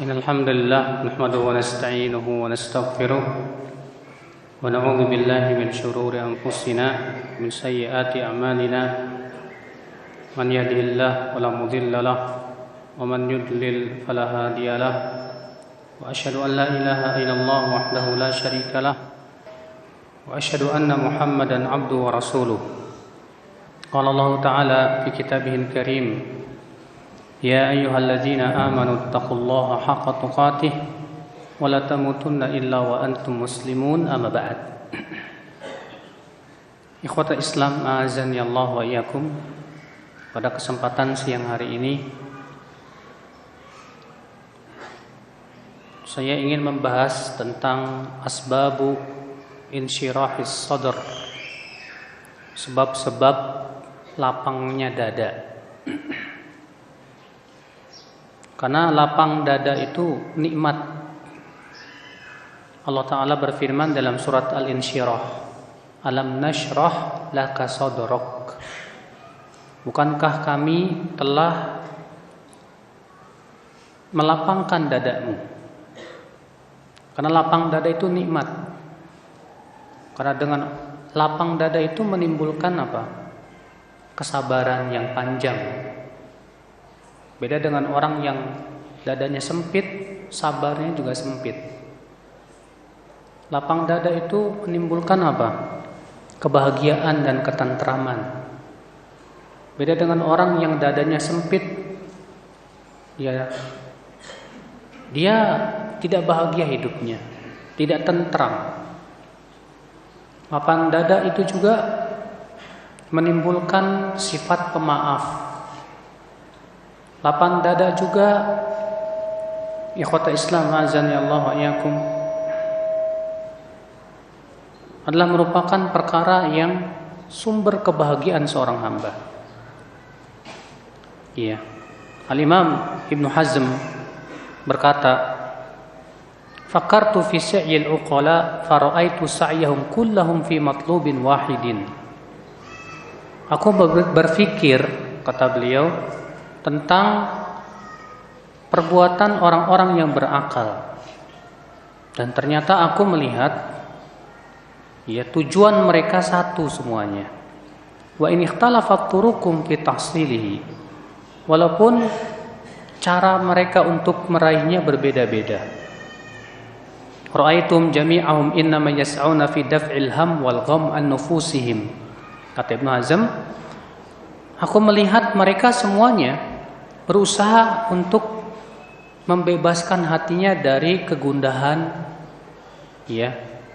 إن الحمد لله نحمده ونستعينه ونستغفره ونعوذ بالله من شرور أنفسنا من سيئات أعمالنا من يهده الله فلا مضل له ومن يضلل فلا هادي له وأشهد أن لا إله إلا الله وحده لا شريك له وأشهد أن محمدا عبده ورسوله قال الله تعالى في كتابه الكريم يا أيها الذين آمنوا اتقوا الله حق تقاته ولا تموتن إلا وأنتم مسلمون أما بعد. Ikhwatul Islam, a'azzani Allah wa iyyakum. Pada kesempatan siang hari ini saya ingin membahas tentang asbabu insyirahis sadr, sebab-sebab lapangnya dada. Karena lapang dada itu nikmat. Allah Ta'ala berfirman dalam surat Al-Insyirah, Alam nashrah laka sadrak. Bukankah kami telah melapangkan dadamu? Karena lapang dada itu nikmat. Karena dengan lapang dada itu menimbulkan apa? Kesabaran yang panjang. Beda dengan orang yang dadanya sempit, sabarnya juga sempit. Lapang dada itu menimbulkan apa? Kebahagiaan dan ketentraman. Beda dengan orang yang dadanya sempit, dia tidak bahagia hidupnya, tidak tentram. Lapang dada itu juga menimbulkan sifat pemaaf. Lapang dada juga, ikhwata Islam, azani Allah wa iyyakum, adalah merupakan perkara yang sumber kebahagiaan seorang hamba. Iya. Al-Imam Ibnu Hazm berkata, "Fakartu fi sa'yil uqala fara'aitu sa'yahum kullahum fi matlubin wahidin." Aku berpikir, kata beliau, tentang perbuatan orang-orang yang berakal, dan ternyata aku melihat tujuan mereka satu semuanya. Wa in ikhtalafat turuqum fi tahsilihi, walaupun cara mereka untuk meraihnya berbeda-beda. Ra'aitum jami'ahum innama yas'auna fi daf'il ham wal gham an nufusihim. Kata Ibnu Hazm, aku melihat mereka semuanya berusaha untuk membebaskan hatinya dari kegundahan,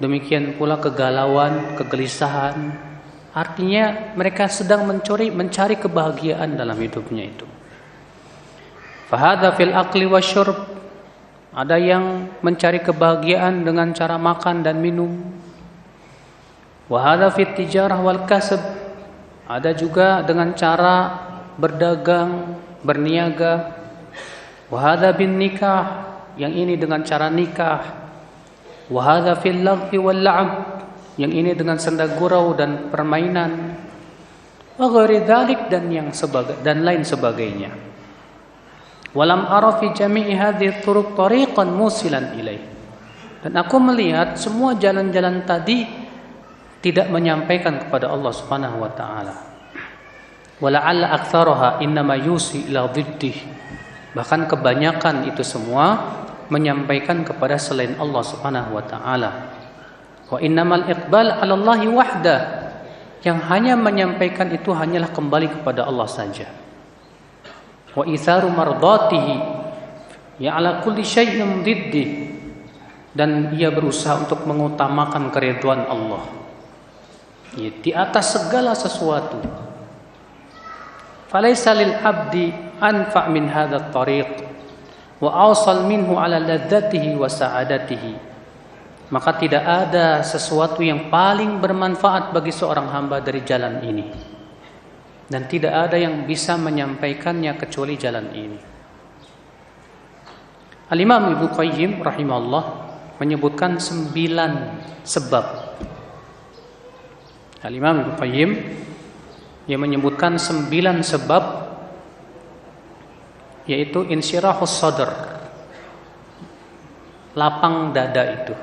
demikian pula kegalauan, kegelisahan. Artinya mereka sedang mencari kebahagiaan dalam hidupnya itu. Fahadha fil aqli wasyurb, ada yang mencari kebahagiaan dengan cara makan dan minum. Wahadha fit tijarah wal kasb, ada juga dengan cara berdagang, berniaga. Wahada bin nikah, yang ini dengan cara nikah. Wahada fil lagwi wal la'ab, yang ini dengan senda gurau dan permainan. Wa ghairi dzalik, dan lain sebagainya. Walam ara fi jami'i hadhihi turuq tariqan musilan ilaih. Dan aku melihat semua jalan-jalan tadi tidak menyampaikan kepada Allah Subhanahu wa taala. Wala'alla aktsaraha innama yusi ila dhiddih. Bahkan kebanyakan itu semua menyampaikan kepada selain Allah Subhanahu wa taala. Wa innamal iqbal 'ala Allah wahda. Yang hanya menyampaikan itu hanyalah kembali kepada Allah saja. Wa itharu mardatihi ya 'ala kulli syai'in dhiddih. Dan ia berusaha untuk mengutamakan keridhaan Allah di atas segala sesuatu. Falaysa lil abdi anfa' min hadha at-tariq wa awsal minhu 'ala ladzatihi wa sa'adatihi. Maka tidak ada sesuatu yang paling bermanfaat bagi seorang hamba dari jalan ini, dan tidak ada yang bisa menyampaikannya kecuali jalan ini. Al-Imam Ibnu Qayyim rahimahullah menyebutkan 9 sebab. Al-Imam Ibnu Qayyim yang menyebutkan 9 sebab, yaitu insyirahus sadr, lapang dada itu.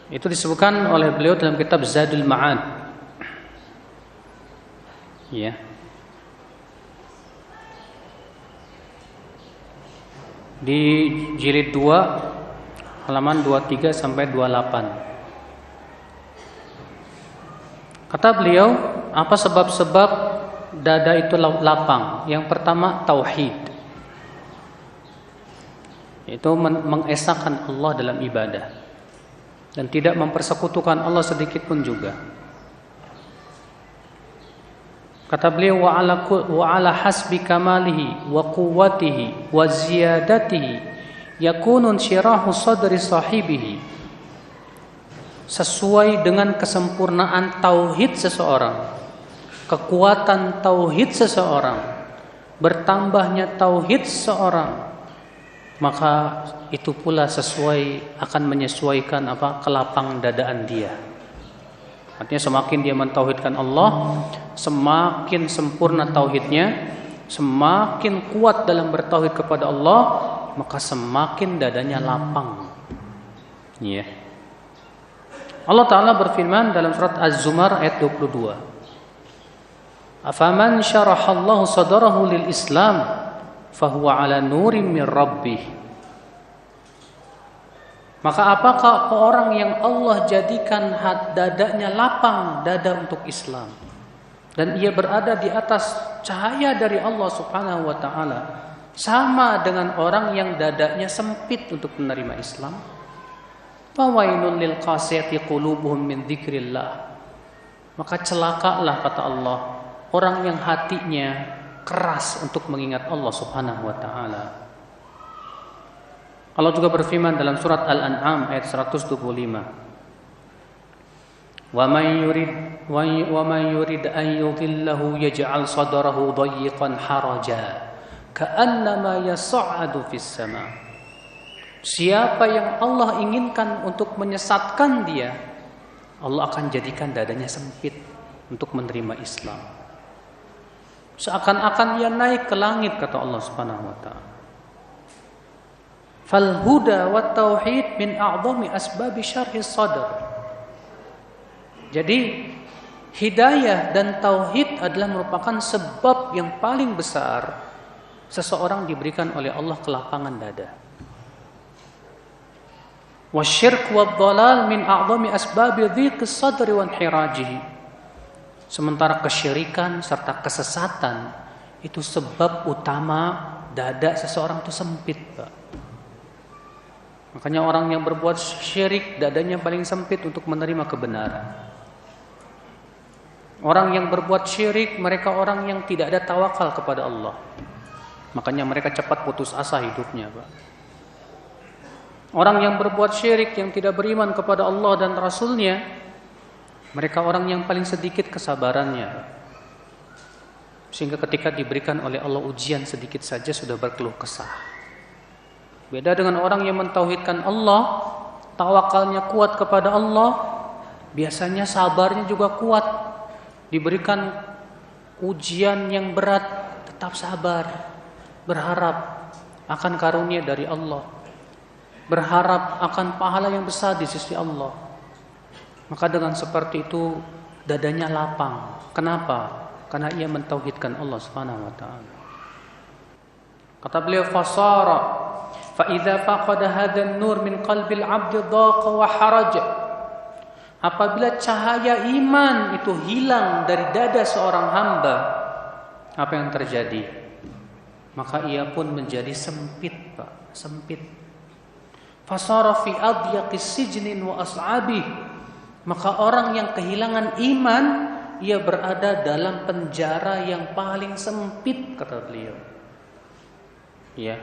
Itu disebutkan oleh beliau dalam kitab Zadul Ma'ad. Ya. Di jilid 2 halaman 23 sampai 28. Kata beliau, apa sebab-sebab dada itu lapang? Yang pertama tauhid. Itu mengesahkan Allah dalam ibadah dan tidak mempersekutukan Allah sedikit pun juga. Kata beliau, wa ala hasbi kamalihi wa quwwatihi wa ziyadatihi yakunun syirahu sadri sahibihi. Sesuai dengan kesempurnaan tauhid seseorang, kekuatan tauhid seseorang, bertambahnya tauhid seseorang, maka itu pula akan menyesuaikan kelapang dadaan dia. Artinya semakin dia mentauhidkan Allah, semakin sempurna tauhidnya, semakin kuat dalam bertauhid kepada Allah, maka semakin dadanya lapang. Ya. Allah Ta'ala berfirman dalam surat Az-Zumar ayat 22. Afaman syarahallahu sadarahu lil Islam fahuwa ala nurim min rabbih. Maka apakah orang yang Allah jadikan dadanya lapang dada untuk Islam dan ia berada di atas cahaya dari Allah Subhanahu wa taala, sama dengan orang yang dadanya sempit untuk menerima Islam? Fawailul lil qasiyati qulubuhum min dzikrillah. Maka celakalah, kata Allah, orang yang hatinya keras untuk mengingat Allah Subhanahu wa taala. Allah juga berfirman dalam surat Al-An'am ayat 125. Wa man yurid an yudhillahu yaj'al sadrahu dayyqan haraja ka'annama yas'adu fis sama. Siapa yang Allah inginkan untuk menyesatkan dia, Allah akan jadikan dadanya sempit untuk menerima Islam. Seakan-akan ia naik ke langit, kata Allah Subhanahu wa taala. Fal huda wat tauhid min a'dhami asbabi syarhi sadr. Jadi hidayah dan tauhid adalah merupakan sebab yang paling besar seseorang diberikan oleh Allah kelapangan dada. Wasyirk wad dhalal min a'dhami asbabi dhiqis sadri wa inhirajihi. Sementara kesyirikan serta kesesatan itu sebab utama dada seseorang itu sempit, Pak. Makanya orang yang berbuat syirik dadanya paling sempit untuk menerima kebenaran. Orang yang berbuat syirik mereka orang yang tidak ada tawakal kepada Allah. Makanya mereka cepat putus asa hidupnya, Pak. Orang yang berbuat syirik yang tidak beriman kepada Allah dan Rasulnya, mereka orang yang paling sedikit kesabarannya, Pak. Sehingga ketika diberikan oleh Allah ujian sedikit saja sudah berkeluh kesah. Beda dengan orang yang mentauhidkan Allah, tawakalnya kuat kepada Allah, biasanya sabarnya juga kuat. Diberikan ujian yang berat, tetap sabar, berharap akan karunia dari Allah, berharap akan pahala yang besar di sisi Allah. Maka dengan seperti itu dadanya lapang. Kenapa? Karena ia mentauhidkan Allah Subhanahu wa taala. Kata beliau, fasara fa idza faqada hadzal nur min qalbil 'abdi dhaqa wa haraja. Apabila cahaya iman itu hilang dari dada seorang hamba, apa yang terjadi? Maka ia pun menjadi sempit, Pak, sempit. Fasara fi adyaqis sijnin wa as'abih. Maka orang yang kehilangan iman, ia berada dalam penjara yang paling sempit, kata beliau. Ya.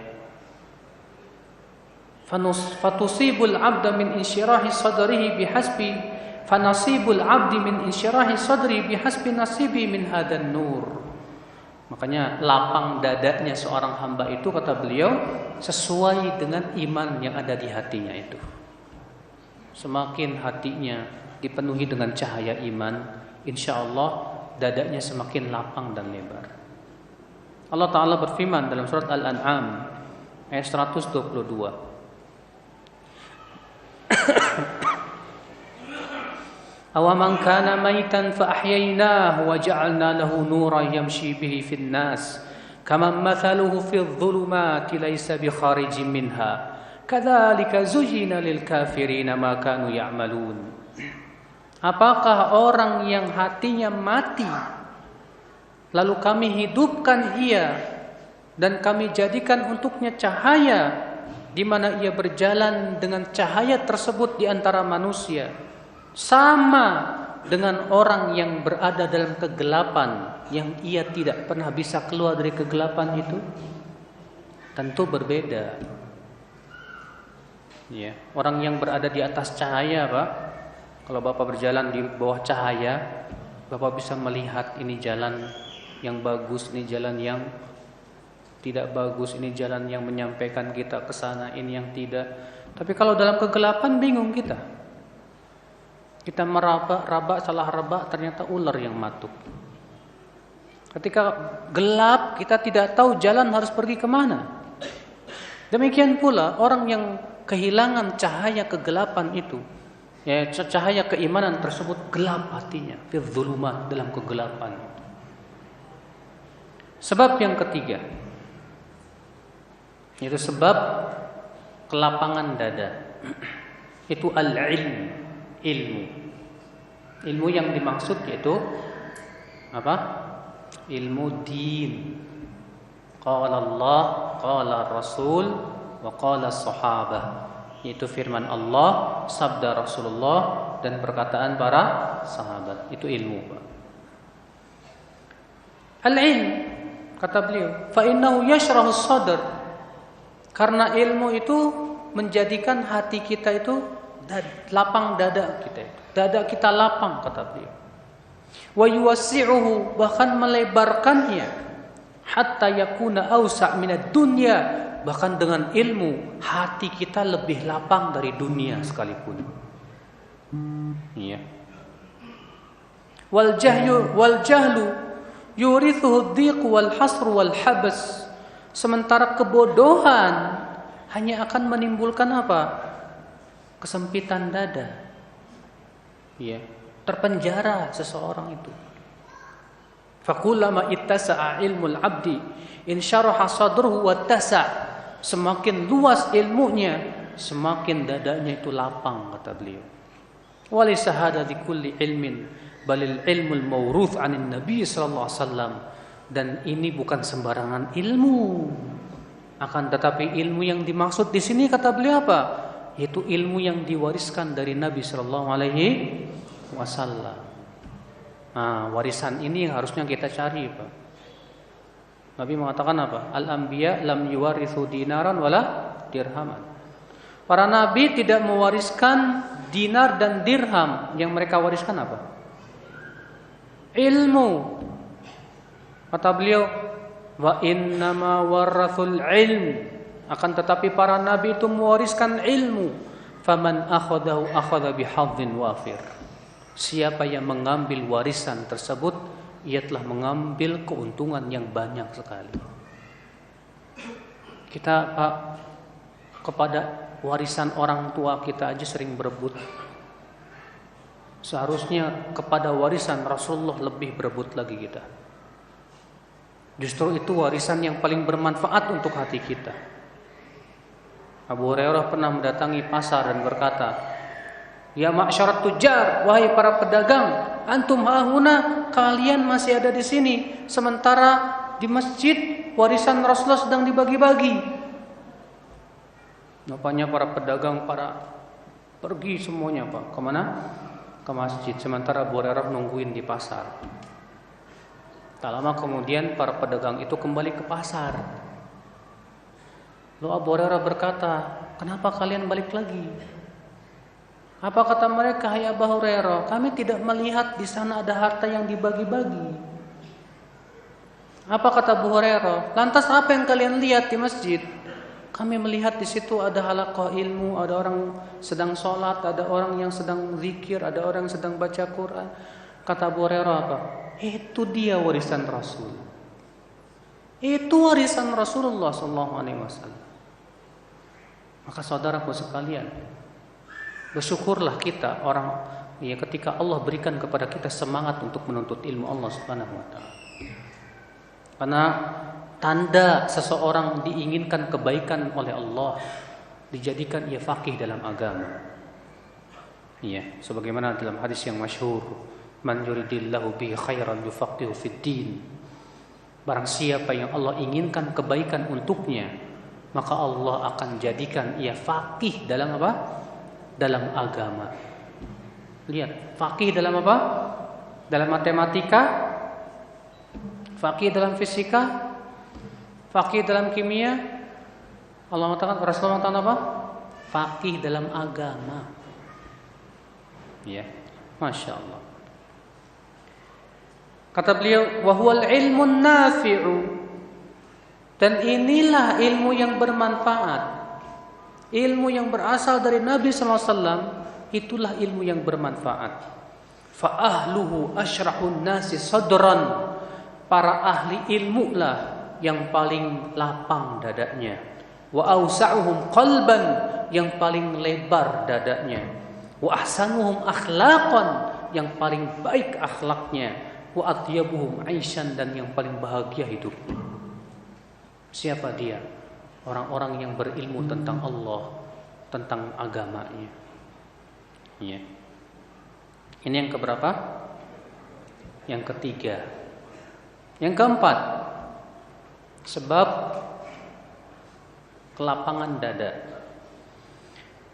Fatusibul 'abda min insyirahi sadrihi bihasbi fanasibul 'abdi min insyirahi sadri bihasbi nasibi min hadan nur. Makanya lapang dadanya seorang hamba itu, kata beliau, sesuai dengan iman yang ada di hatinya itu. Semakin hatinya dipenuhi dengan cahaya iman, insya Allah dadanya semakin lapang dan lebar. Allah Ta'ala berfirman dalam surat Al-An'am ayat 122. Awaman kana maitan fa ahyaynahu wa ja'alna lahu nuran yamshi bihi fin nas kaman mathaluhu fidh dhulumati laysa bi kharijin minha kadzalika zuyyina lil kafirina ma kanu ya'malun. Apakah orang yang hatinya mati lalu kami hidupkan ia dan kami jadikan untuknya cahaya di mana ia berjalan dengan cahaya tersebut di antara manusia, sama dengan orang yang berada dalam kegelapan yang ia tidak pernah bisa keluar dari kegelapan itu? Tentu berbeda. Ya, orang yang berada di atas cahaya, Pak, kalau Bapak berjalan di bawah cahaya, Bapak bisa melihat ini jalan yang bagus, ini jalan yang tidak bagus, ini jalan yang menyampaikan kita ke sana, ini yang tidak. Tapi kalau dalam kegelapan bingung kita. Kita meraba, salah raba, ternyata ular yang matuk. Ketika gelap, kita tidak tahu jalan harus pergi kemana. Demikian pula orang yang kehilangan cahaya kegelapan itu, ya, cahaya keimanan tersebut gelap hatinya, fi dzulumat, dalam kegelapan. Sebab yang ketiga, yaitu sebab kelapangan dada, itu al-ilm, ilmu yang dimaksud yaitu apa? Ilmu din. Qala Allah, qala Rasul, wa qala sahabah, yaitu firman Allah, sabda Rasulullah, dan perkataan para sahabat. Itu ilmu, Pak. Al-ilm, kata beliau, fa innahu yashrahu sadr, karena ilmu itu menjadikan hati kita itu lapang, dada kita itu. Dada kita lapang, kata beliau. Wa yuwassi'uhu, bahkan melebarkannya, hatta yakuna awsa' minad dunya, bahkan dengan ilmu hati kita lebih lapang dari dunia sekalipun. Iya. Wal jahlu yurithuhu dhiq wal hasr wal habs. Sementara kebodohan hanya akan menimbulkan apa? Kesempitan dada. Ya, terpenjara seseorang itu. Fakullama ittasa'a ilmul 'abdi insyaraha sadruhu wattasa'. Semakin luas ilmunya, semakin dadanya itu lapang, kata beliau. Walaysa hadza li kulli ilmin balil ilmul mawruth 'anin nabi sallallahu alaihi wasallam. Dan ini bukan sembarangan ilmu. Akan tetapi ilmu yang dimaksud di sini, kata beliau, apa? Yaitu ilmu yang diwariskan dari Nabi sallallahu alaihi wasallam. Nah, warisan ini yang harusnya kita cari, Pak. Nabi mengatakan apa? Al-anbiya lam yuwarithu dinaran wala dirhaman. Para nabi tidak mewariskan dinar dan dirham. Yang mereka wariskan apa? Ilmu. Kata beliau, wa innama warathul ilm, akan tetapi para nabi itu mewariskan ilmu. Faman akhadahu akhadha bihadzin wafir. Siapa yang mengambil warisan tersebut, ia telah mengambil keuntungan yang banyak sekali. Kita, Pak, kepada warisan orang tua kita aja sering berebut. Seharusnya kepada warisan Rasulullah lebih berebut lagi kita. Justru itu warisan yang paling bermanfaat untuk hati kita. Abu Hurairah pernah mendatangi pasar dan berkata, "Ya ma'syarat tujar, wahai para pedagang, antum hahuna, kalian masih ada di sini, sementara di masjid warisan Rasulullah sedang dibagi-bagi." Nampaknya para pedagang pergi semuanya, Pak. Kemana? Ke masjid. Sementara Abu Hurairah nungguin di pasar. Tak lama kemudian para pedagang itu kembali ke pasar. Lalu Abu Hurairah berkata, "Kenapa kalian balik lagi?" Apa kata mereka? "Hai Abu Hurairah, kami tidak melihat di sana ada harta yang dibagi-bagi." Apa kata Abu Hurairah? "Lantas apa yang kalian lihat di masjid?" "Kami melihat di situ ada halaqah ilmu, ada orang sedang sholat, ada orang yang sedang zikir, ada orang yang sedang baca Quran." Kata Abu Hurairah apa? "Itu dia warisan Rasul." Itu warisan Rasulullah SAW. Maka saudaraku sekalian, bersyukurlah kita ketika Allah berikan kepada kita semangat untuk menuntut ilmu Allah Subhanahu wa taala. Karena tanda seseorang diinginkan kebaikan oleh Allah, dijadikan ia faqih dalam agama. Iya, sebagaimana dalam hadis yang masyhur, man yuridillahu bihi khairan yufaqihu fid din. Barang siapa yang Allah inginkan kebaikan untuknya, maka Allah akan jadikan ia faqih dalam apa? Dalam agama. Lihat, faqih dalam apa? Dalam matematika, faqih dalam fisika, faqih dalam kimia. Allah mengatakan, Rasulullah mengatakan apa? Faqih dalam agama. Ya, Masya Allah. Kata beliau, wahuwal ilmun nafi'u, dan inilah ilmu yang bermanfaat. Ilmu yang berasal dari Nabi SAW, itulah ilmu yang bermanfaat. Fa ahluhu asyrahun nasi sadran, para ahli ilmu lah yang paling lapang dadanya. Wa awsa'uhum qalban, yang paling lebar dadanya. Wa ahsanuhum akhlaqan, yang paling baik akhlaknya. Wa atyabuhum aishan, dan yang paling bahagia hidupnya. Siapa dia? Orang-orang yang berilmu tentang Allah, tentang agamanya. Ya. Ini yang keberapa? Yang ketiga. Yang keempat, sebab kelapangan dada.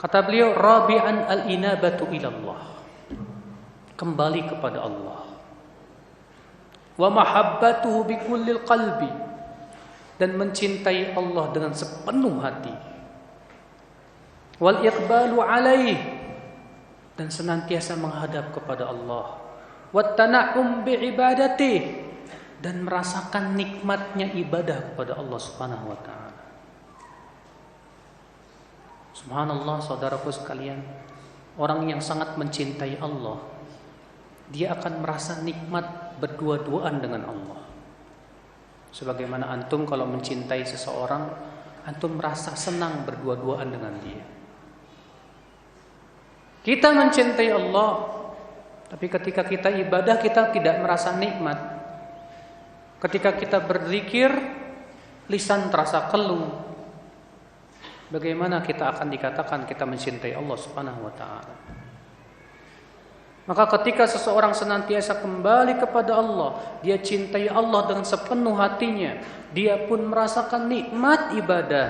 Kata beliau, rabi'an al-inabatu ilallah, kembali kepada Allah. Wa mahabbatuhu bikullil qalbi, dan mencintai Allah dengan sepenuh hati. Wal iqbalu alaih, dan senantiasa menghadap kepada Allah. Wat tana'um bi ibadatih, dan merasakan nikmatnya ibadah kepada Allah Subhanahu wa taala. Subhanallah, saudaraku sekalian, orang yang sangat mencintai Allah, dia akan merasa nikmat berdua-duaan dengan Allah. Sebagaimana antum kalau mencintai seseorang, antum merasa senang berdua-duaan dengan dia. Kita mencintai Allah, tapi ketika kita ibadah kita tidak merasa nikmat. Ketika kita berzikir, lisan terasa keluh. Bagaimana kita akan dikatakan kita mencintai Allah Subhanahu wa taala? Maka ketika seseorang senantiasa kembali kepada Allah, dia cintai Allah dengan sepenuh hatinya, dia pun merasakan nikmat ibadah.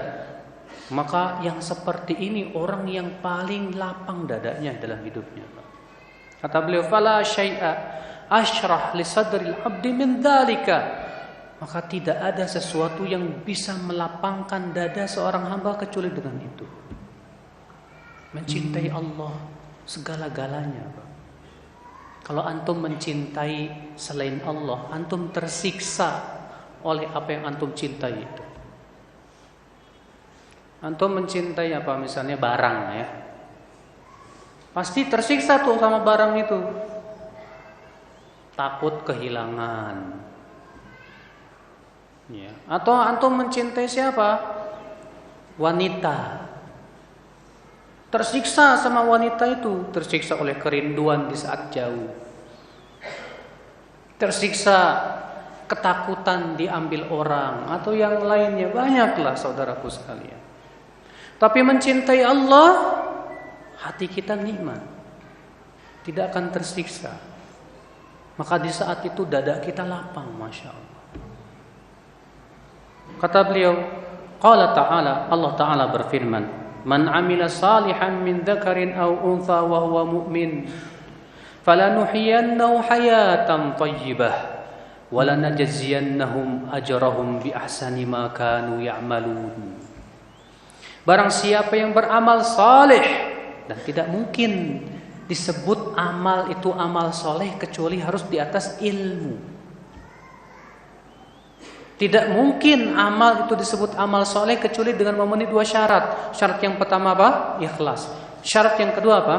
Maka yang seperti ini orang yang paling lapang dadanya dalam hidupnya. Kata beliau, fala syai'a asyrah li sadril 'abdi min dzalika. Maka tidak ada sesuatu yang bisa melapangkan dada seorang hamba kecuali dengan itu. Mencintai Allah segala-galanya. Kalau antum mencintai selain Allah, antum tersiksa oleh apa yang antum cintai itu. Antum mencintai apa, misalnya barang ya, pasti tersiksa tuh sama barang itu. Takut kehilangan ya. Atau antum mencintai siapa? Wanita. Tersiksa sama wanita itu, tersiksa oleh kerinduan di saat jauh, tersiksa ketakutan diambil orang atau yang lainnya, banyaklah saudaraku sekalian. Tapi mencintai Allah, hati kita nikmat, tidak akan tersiksa. Maka di saat itu dada kita lapang, Masya Allah. Kata beliau, Qala ta'ala, Allah Ta'ala berfirman, Man amila salihan min dzakarin aw untha wa huwa mu'min falanuhyiyannahu hayatan thayyibah wa lanajziyannahum ajrahum bi ahsani ma kanu ya'malun. Barang siapa yang beramal saleh, dan tidak mungkin disebut amal itu amal soleh kecuali harus di atas ilmu. Tidak mungkin amal itu disebut amal soleh kecuali dengan memenuhi dua syarat. Syarat yang pertama apa? Ikhlas. Syarat yang kedua apa?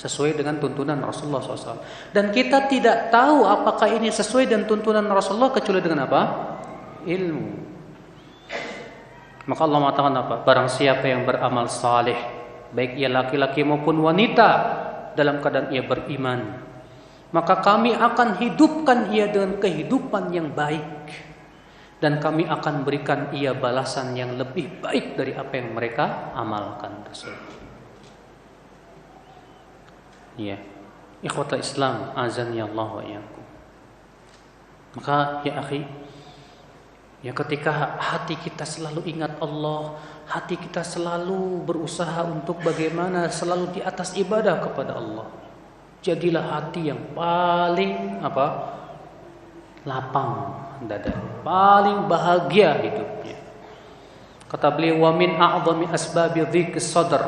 Sesuai dengan tuntunan Rasulullah SAW. Dan kita tidak tahu apakah ini sesuai dengan tuntunan Rasulullah kecuali dengan apa? ilmu. Maka Allah mengatakan apa? Barang siapa yang beramal saleh, baik ia laki-laki maupun wanita, dalam keadaan ia beriman, maka kami akan hidupkan ia dengan kehidupan yang baik, dan kami akan berikan ia balasan yang lebih baik dari apa yang mereka amalkan tersebut. Ya, ikhwatal Islam, azani Allah wa iyyakum. Maka ya akhi, ya ketika hati kita selalu ingat Allah, hati kita selalu berusaha untuk bagaimana selalu di atas ibadah kepada Allah, jadilah hati yang paling lapang dada, paling bahagia hidupnya. Kata beliau, wa min a'zami asbabi dhikr sadr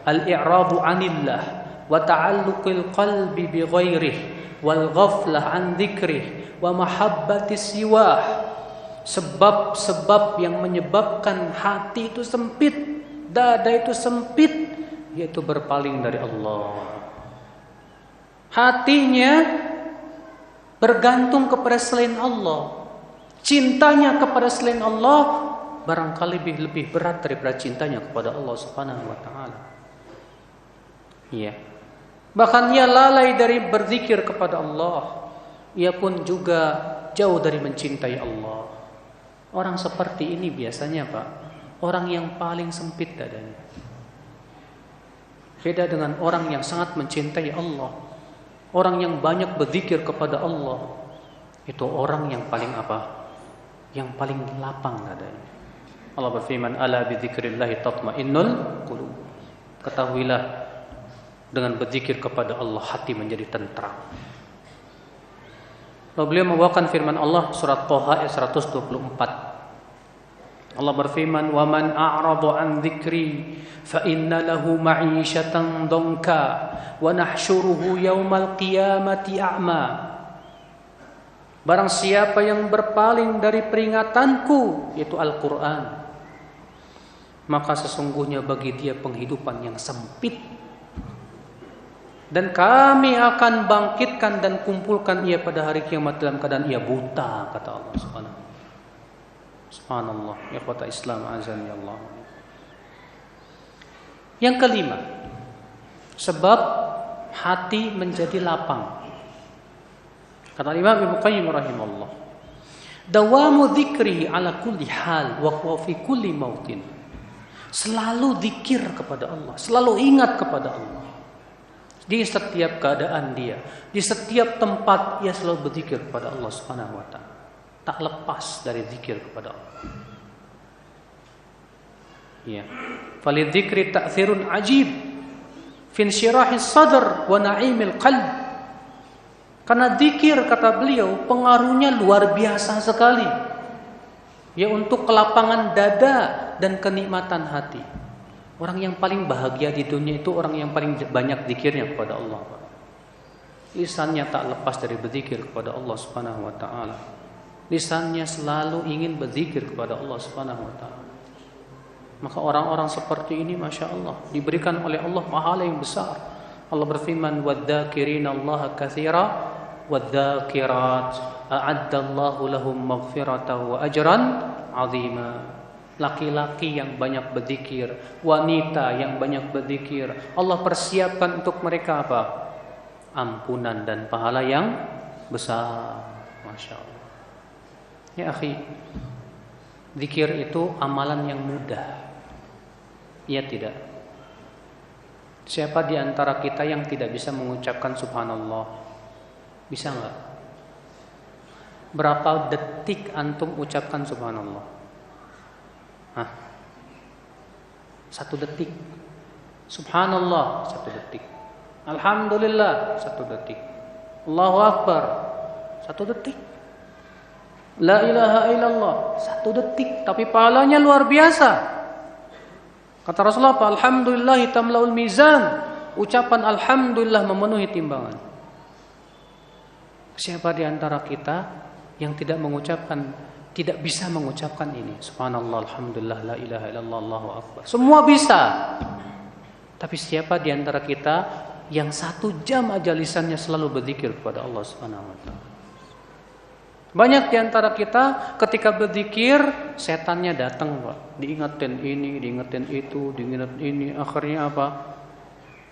al-i'radu 'anillah wa ta'alluqil qalbi bi ghairihi wal ghaflah 'an dzikrih wa mahabbati siwah. Sebab-sebab yang menyebabkan hati itu sempit, dada itu sempit, yaitu berpaling dari Allah. Hatinya bergantung kepada selain Allah, cintanya kepada selain Allah barangkali lebih berat daripada cintanya kepada Allah Subhanahu wa taala. Iya. Bahkan ia lalai dari berzikir kepada Allah. Ia pun juga jauh dari mencintai Allah. Orang seperti ini biasanya Pak, orang yang paling sempit dadanya. Beda dengan orang yang sangat mencintai Allah, orang yang banyak berzikir kepada Allah. Itu orang yang paling yang paling lapang dadanya. Allah berfirman, ala bidzikrillahi tatmainnul qulub. Ketahuilah, dengan berzikir kepada Allah hati menjadi tentram. Lalu beliau membawakan firman Allah surat Thaha ayat 124. Allah berfirman, wa man a'rada an dzikri fa inna lahu ma'isyatan dhanka wa nahsyuruhu yaumal qiyamati a'ma. Barang siapa yang berpaling dari peringatanku, yaitu Al-Qur'an, maka sesungguhnya bagi dia penghidupan yang sempit, dan kami akan bangkitkan dan kumpulkan ia pada hari kiamat dalam keadaan ia buta, kata Allah Subhanahu. Subhanallah, ikhwata Islam, azan ya Allah. Yang kelima, sebab hati menjadi lapang. Kata Imam Ibnu Qayyim rahimahullah, dawamu dzikrihi ala kulli hal wa fi kulli mautin. Selalu zikir kepada Allah, selalu ingat kepada Allah. Di setiap keadaan dia, di setiap tempat ia selalu berzikir kepada Allah Subhanahu wa taala. Tak lepas dari zikir kepada Allah. Ya. Falidzikri ta'thirun ajib fi insyirahis sadr wa na'imil qalb. Karena zikir, kata beliau, pengaruhnya luar biasa sekali. Ya, untuk kelapangan dada dan kenikmatan hati. Orang yang paling bahagia di dunia itu orang yang paling banyak zikirnya kepada Allah. Lisannya tak lepas dari berzikir kepada Allah Subhanahu wa taala. Lisannya selalu ingin berzikir kepada Allah Subhanahu wa taala. Maka orang-orang seperti ini Masya Allah diberikan oleh Allah pahala yang besar. Allah berfirman, wadzakirina Allaha katsira wadzakirat a'addallahu lahum maghfiratan wa ajran 'azima. Laki-laki yang banyak berzikir, wanita yang banyak berzikir, Allah persiapkan untuk mereka ampunan dan pahala yang besar. Masya Allah. Ya akhi, zikir itu amalan yang mudah. Iya tidak? Siapa di antara kita yang tidak bisa mengucapkan subhanallah? Bisa enggak? Berapa detik antum ucapkan subhanallah? 1 detik. Subhanallah 1 detik. Alhamdulillah 1 detik. Allahu Akbar 1 detik. La ilaha illallah 1 detik, tapi pahalanya luar biasa. Kata Rasulullah, alhamdulillah tamlaul mizan. Ucapan alhamdulillah memenuhi timbangan. Siapa di antara kita yang tidak bisa mengucapkan ini? Subhanallah, alhamdulillah, la ilaha illallah, Allahu akbar. Semua bisa. Tapi siapa di antara kita yang 1 jam aja lisannya selalu berzikir kepada Allah Subhanahu wa taala? Banyak di antara kita ketika berzikir setannya datang, Pak. Diingetin ini, diingetin itu, diingetin ini, akhirnya apa?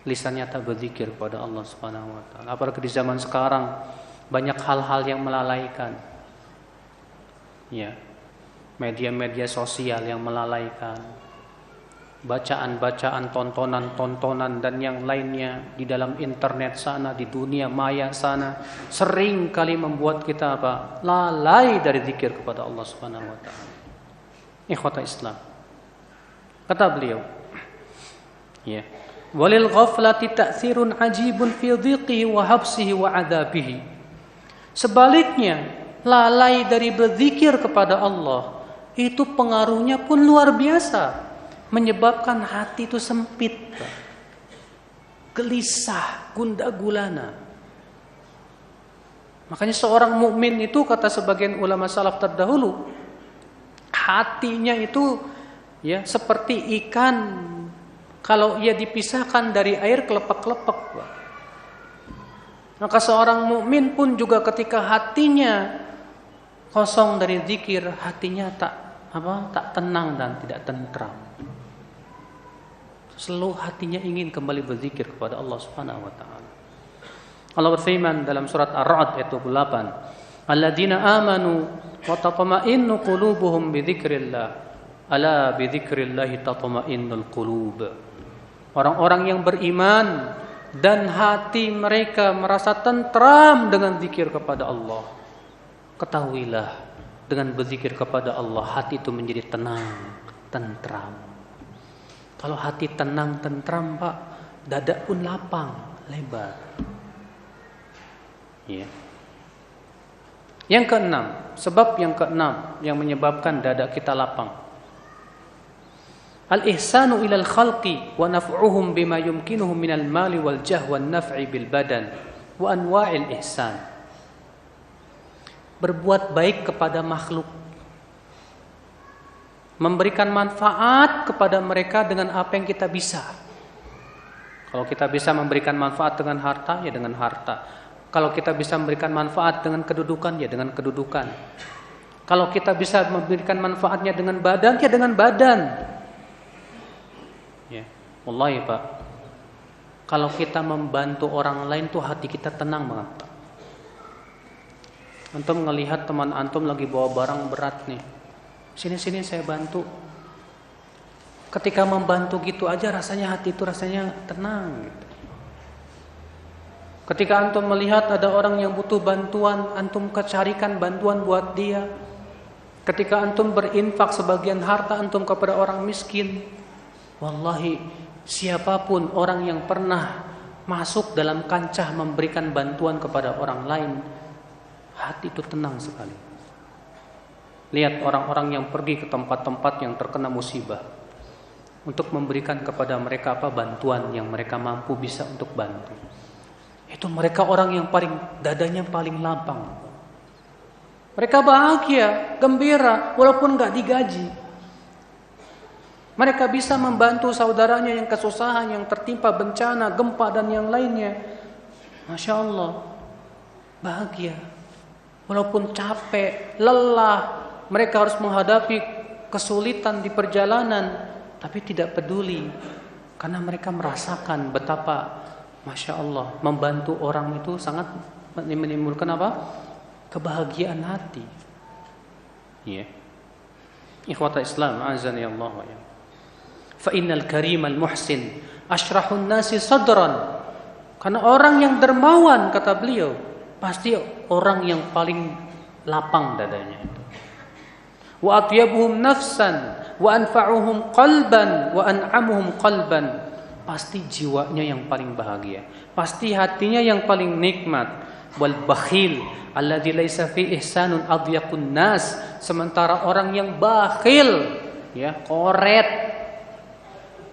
Lisannya tak berzikir kepada Allah Subhanahu wa taala. Apalagi di zaman sekarang banyak hal-hal yang melalaikan. Ya. Media-media sosial yang melalaikan. Bacaan-bacaan, tontonan-tontonan dan yang lainnya di dalam internet sana, di dunia maya sana sering kali membuat kita apa? Lalai dari zikir kepada Allah Subhanahu wa taala. Ikhwata Islam. Kata beliau, ya. Walil ghaflati ta'thirun ajibun fi dhiqihi wa habsihi wa adabihi. Sebaliknya, lalai dari berzikir kepada Allah itu pengaruhnya pun luar biasa. Menyebabkan hati itu sempit, gelisah, gundah gulana. Makanya seorang mukmin itu kata sebagian ulama salaf terdahulu, hatinya itu ya seperti ikan kalau ia dipisahkan dari air kelepek-kelepek. Maka seorang mukmin pun juga ketika hatinya kosong dari zikir, hatinya tak tenang dan tidak tentram. Selalu hatinya ingin kembali berzikir kepada Allah Subhanahu wa taala. Allah berfirman dalam surat Ar-Ra'd ayat 28, "Alladzina amanu wa tatma'innu qulubuhum bi dzikrillah. Ala bi dzikrillah tatma'innul qulub." Orang-orang yang beriman dan hati mereka merasa tentram dengan zikir kepada Allah. Ketahuilah, dengan berzikir kepada Allah hati itu menjadi tenang, tentram. Kalau hati tenang, tentram, Pak, dada pun lapang, lebar. Ya. Yang keenam, sebab yang keenam yang menyebabkan dada kita lapang. Al-ihsanu ilal khalqi wa naf'uhum bima yumkinuhum minal mali wal jah wan naf'i bil badan wa anwa'il ihsan. Berbuat baik kepada makhluk, memberikan manfaat kepada mereka dengan apa yang kita bisa. Kalau kita bisa memberikan manfaat dengan harta, ya dengan harta. Kalau kita bisa memberikan manfaat dengan kedudukan, ya dengan kedudukan. Kalau kita bisa memberikan manfaatnya dengan badan, ya dengan badan. Ya, wallahi Pak, kalau kita membantu orang lain tuh hati kita tenang banget, Pak. Antum ngelihat teman antum lagi bawa barang berat nih, sini saya bantu. Ketika membantu gitu aja rasanya hati itu rasanya tenang gitu. Ketika antum melihat ada orang yang butuh bantuan, antum carikan bantuan buat dia. Ketika antum berinfak sebagian harta antum kepada orang miskin, wallahi siapapun orang yang pernah masuk dalam kancah memberikan bantuan kepada orang lain, hati itu tenang sekali. Lihat orang-orang yang pergi ke tempat-tempat yang terkena musibah untuk memberikan kepada mereka bantuan yang mereka mampu bisa untuk bantu. Itu mereka orang yang paling dadanya paling lapang. Mereka bahagia, gembira walaupun enggak digaji. Mereka bisa membantu saudaranya yang kesusahan, yang tertimpa bencana, gempa dan yang lainnya. Masya Allah, bahagia. Walaupun capek, lelah, mereka harus menghadapi kesulitan di perjalanan, tapi tidak peduli. Karena mereka merasakan betapa, Masya Allah, membantu orang itu sangat menimbulkan kebahagiaan hati. Ya. Ikhwata Islam, azani Allah wa ya. Fa innal karimal muhsin asyrahun nasi sadran. Karena orang yang dermawan, kata beliau, pasti orang yang paling lapang dadanya itu. Wa atyabuhum nafsan wa anfa'uhum qalban wa an'amuhum qalban. Pasti jiwanya yang paling bahagia, pasti hatinya yang paling nikmat. Wal bakhil alladzi laisa fi ihsanun adyaqun nas. Sementara orang yang bakhil, ya, koret,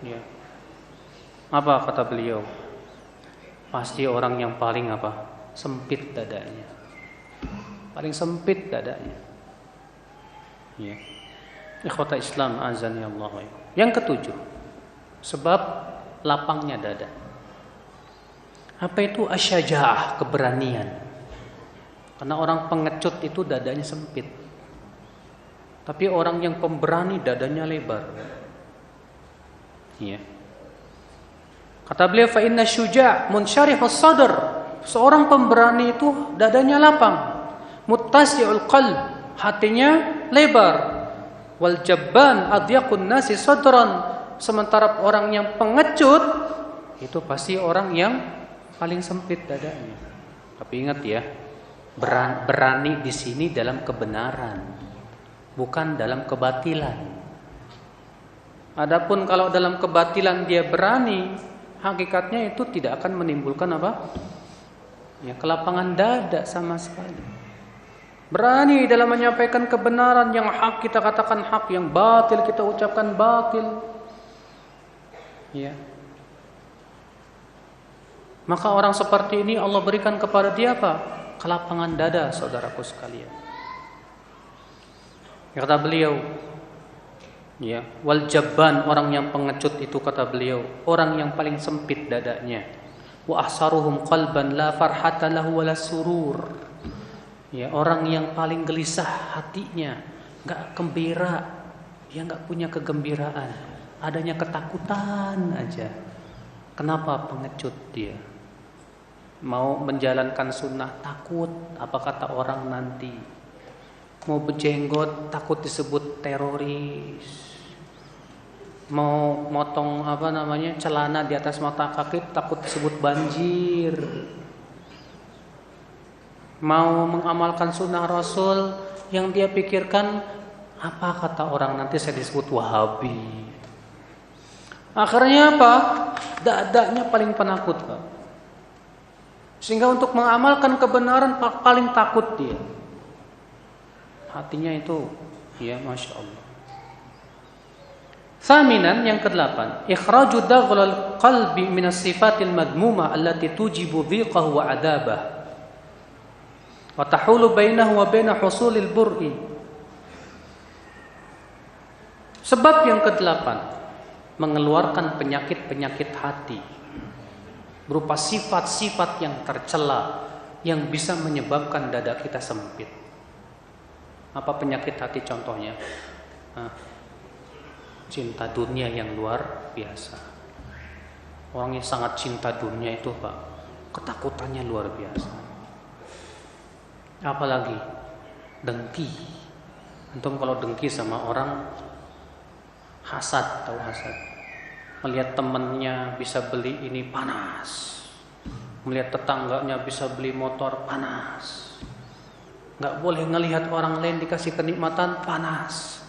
ya. Apa kata beliau? Pasti orang yang paling sempit dadanya. Paling sempit dadanya. Ya. Ikhwata Islam azani Allah. Yang ketujuh, sebab lapangnya dada. Apa itu asyaja'ah, keberanian? Karena orang pengecut itu dadanya sempit. Tapi orang yang pemberani dadanya lebar. Iya. Kata beliau, fa inna syuja' munsyarihus sadr. Seorang pemberani itu dadanya lapang. Muttasi'ul qalb, hatinya lebar. Wal jabban adyaqun nasi sadran. Sementara orang yang pengecut itu pasti orang yang paling sempit dadanya. Tapi ingat ya, berani di sini dalam kebenaran, bukan dalam kebatilan. Adapun kalau dalam kebatilan dia berani, hakikatnya itu tidak akan menimbulkan apa? Ya, kelapangan dada sama sekali. Berani dalam menyampaikan kebenaran, yang hak kita katakan hak, yang batil kita ucapkan batil. Ya. Maka orang seperti ini Allah berikan kepada dia apa? Kelapangan dada, saudaraku sekalian. Kata beliau, ya, wal jabban, orang yang pengecut itu kata beliau, orang yang paling sempit dadanya. Wa ahsaruhum qalban la farhata lahu wala surur. Ya, orang yang paling gelisah hatinya, enggak gembira, dia enggak punya kegembiraan, adanya ketakutan aja. Kenapa pengecut dia? Mau menjalankan sunnah takut apa kata orang nanti. Mau berjenggot takut disebut teroris. Mau motong celana di atas mata kaki takut disebut banjir. Mau mengamalkan sunnah Rasul, yang dia pikirkan apa kata orang nanti saya disebut Wahabi. Akhirnya apa? Dadanya paling penakut, Pak. Sehingga untuk mengamalkan kebenaran paling takut dia. Hatinya itu, ya Masya Allah. Thaminan, yang ke-8, ikhraju daghlal qalbi minas sifatil madmumah allati tujibu dhiqahu wa adabah wa tahulu bainahu wa baina husulil bur'i. Sebab yang ke-8, mengeluarkan penyakit-penyakit hati berupa sifat-sifat yang tercela yang bisa menyebabkan dada kita sempit. Apa penyakit hati contohnya? Cinta dunia yang luar biasa. Orang yang sangat cinta dunia itu, Pak, ketakutannya luar biasa. Apalagi dengki. Antum kalau dengki sama orang, hasad, tahu hasad. Melihat temannya bisa beli ini panas, melihat tetangganya bisa beli motor panas. Nggak boleh ngelihat orang lain dikasih kenikmatan panas.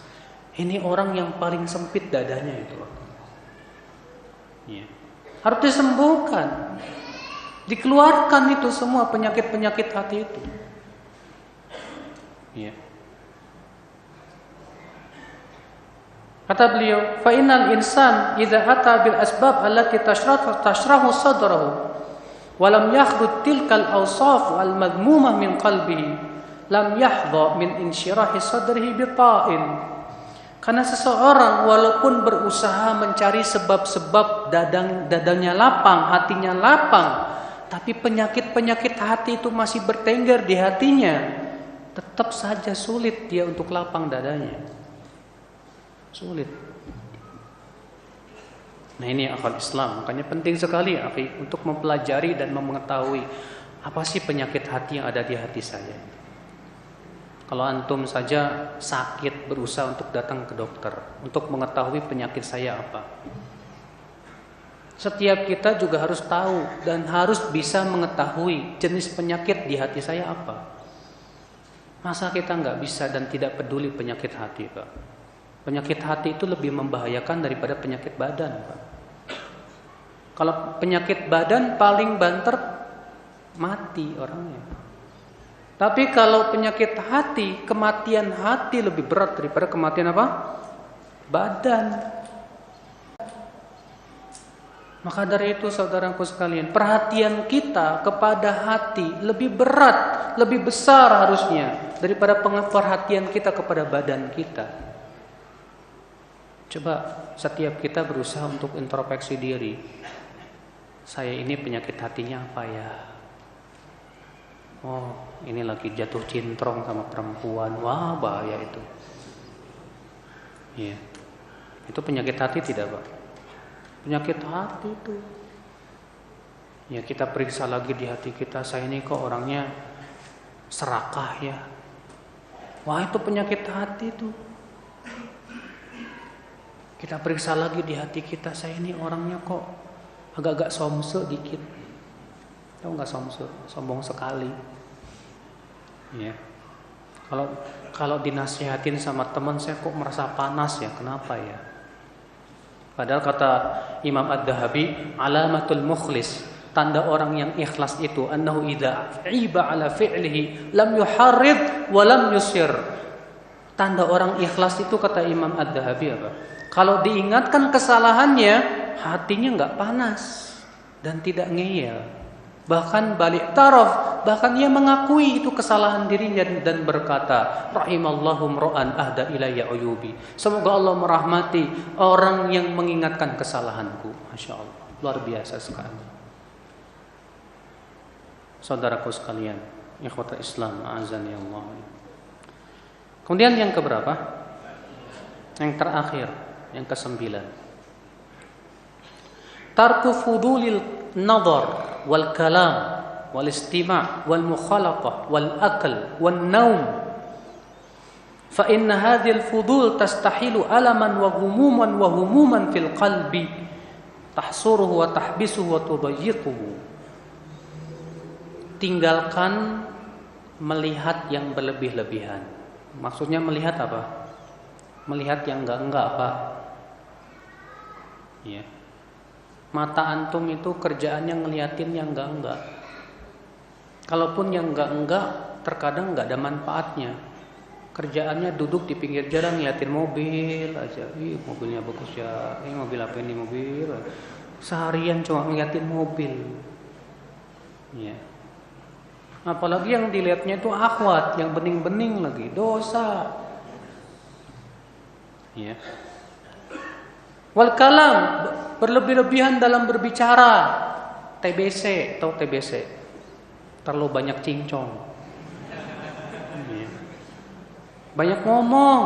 Ini orang yang paling sempit dadanya itu. Ya. Harus disembuhkan, dikeluarkan itu semua penyakit-penyakit hati itu. Ya. Kata beliau, fa innal insan idza ata bil asbab allati tashrahu sadrahu wa lam yakhrud tilkal awsaf al madmumah min qalbihi lam yahdha min insyirahi sadrihi bita'in. Karena seseorang walaupun berusaha mencari sebab-sebab dadanya lapang, hatinya lapang, tapi penyakit-penyakit hati itu masih bertengger di hatinya, tetap saja sulit dia untuk lapang dadanya. Sulit. Nah, ini akal Islam. Makanya penting sekali akhi untuk mempelajari dan mengetahui apa sih penyakit hati yang ada di hati saya. Kalau antum saja sakit berusaha untuk datang ke dokter untuk mengetahui penyakit saya apa. Setiap kita juga harus tahu dan harus bisa mengetahui jenis penyakit di hati saya apa. Masa kita nggak bisa dan tidak peduli penyakit hati, Pak? Penyakit hati itu lebih membahayakan daripada penyakit badan, Pak. Kalau penyakit badan paling banter mati orangnya. Tapi kalau penyakit hati, kematian hati lebih berat daripada kematian apa? Badan. Maka dari itu saudaraku sekalian, perhatian kita kepada hati lebih berat, lebih besar harusnya daripada perhatian kita kepada badan kita. Coba setiap kita berusaha untuk introspeksi diri. Saya ini penyakit hatinya apa ya? Oh, ini lagi jatuh cintrong sama perempuan. Wah, bahaya itu. Iya. Itu penyakit hati tidak, Pak? Penyakit hati itu. Ya, kita periksa lagi di hati kita, saya ini kok orangnya serakah ya. Wah, itu penyakit hati itu. Kita periksa lagi di hati kita, saya ini orangnya kok agak-agak somse dikit. Tahu nggak somse? Sombong sekali. Ya. Kalau dinasihatin sama teman, saya kok merasa panas ya. Kenapa ya? Padahal kata Imam Ad-Dhahabi, alamatul mukhlis, tanda orang yang ikhlas itu annahu idza iba ala fi'lihi lam yuharrid wa lam yusir. Tanda orang ikhlas itu kata Imam Ad-Dhahabi apa? Kalau diingatkan kesalahannya, hatinya enggak panas dan tidak ngeyel. Bahkan balik taraf, bahkan ia mengakui itu kesalahan dirinya dan berkata, rahimallahu mra'an ahda ilayya uyubi. Semoga Allah merahmati orang yang mengingatkan kesalahanku. Masya Allah, luar biasa sekali. Saudaraku sekalian, ikhwatul Islam, a'azani Allah. Kemudian yang keberapa? Yang terakhir, yang ke-9. Tarku fudulil nadhar wal kalam wal istima' wal mukhalaqah wal akl wal naum. Fa inna hadhihi al fudul tastahilu alaman wa humuman fil qalbi tahsuruhu wa tahbisuhu wa tudayyiquhu. Tinggalkan melihat yang berlebih-lebihan. Maksudnya melihat apa? Melihat yang enggak-enggak, Pak. Ya. Mata antum itu kerjaannya ngeliatin yang enggak-enggak. Kalaupun yang enggak-enggak, terkadang enggak ada manfaatnya. Kerjaannya duduk di pinggir jalan ngeliatin mobil aja. Ih, mobilnya bagus ya. Ini mobil apa ini mobil? Seharian cuma ngeliatin mobil. Ya. Apalagi yang dilihatnya itu akhwat, yang bening-bening lagi, dosa. Ya. Wal kalam, berlebih-lebihan dalam berbicara. TBC, tahu TBC? Terlalu banyak cincong. Ya. Banyak ngomong.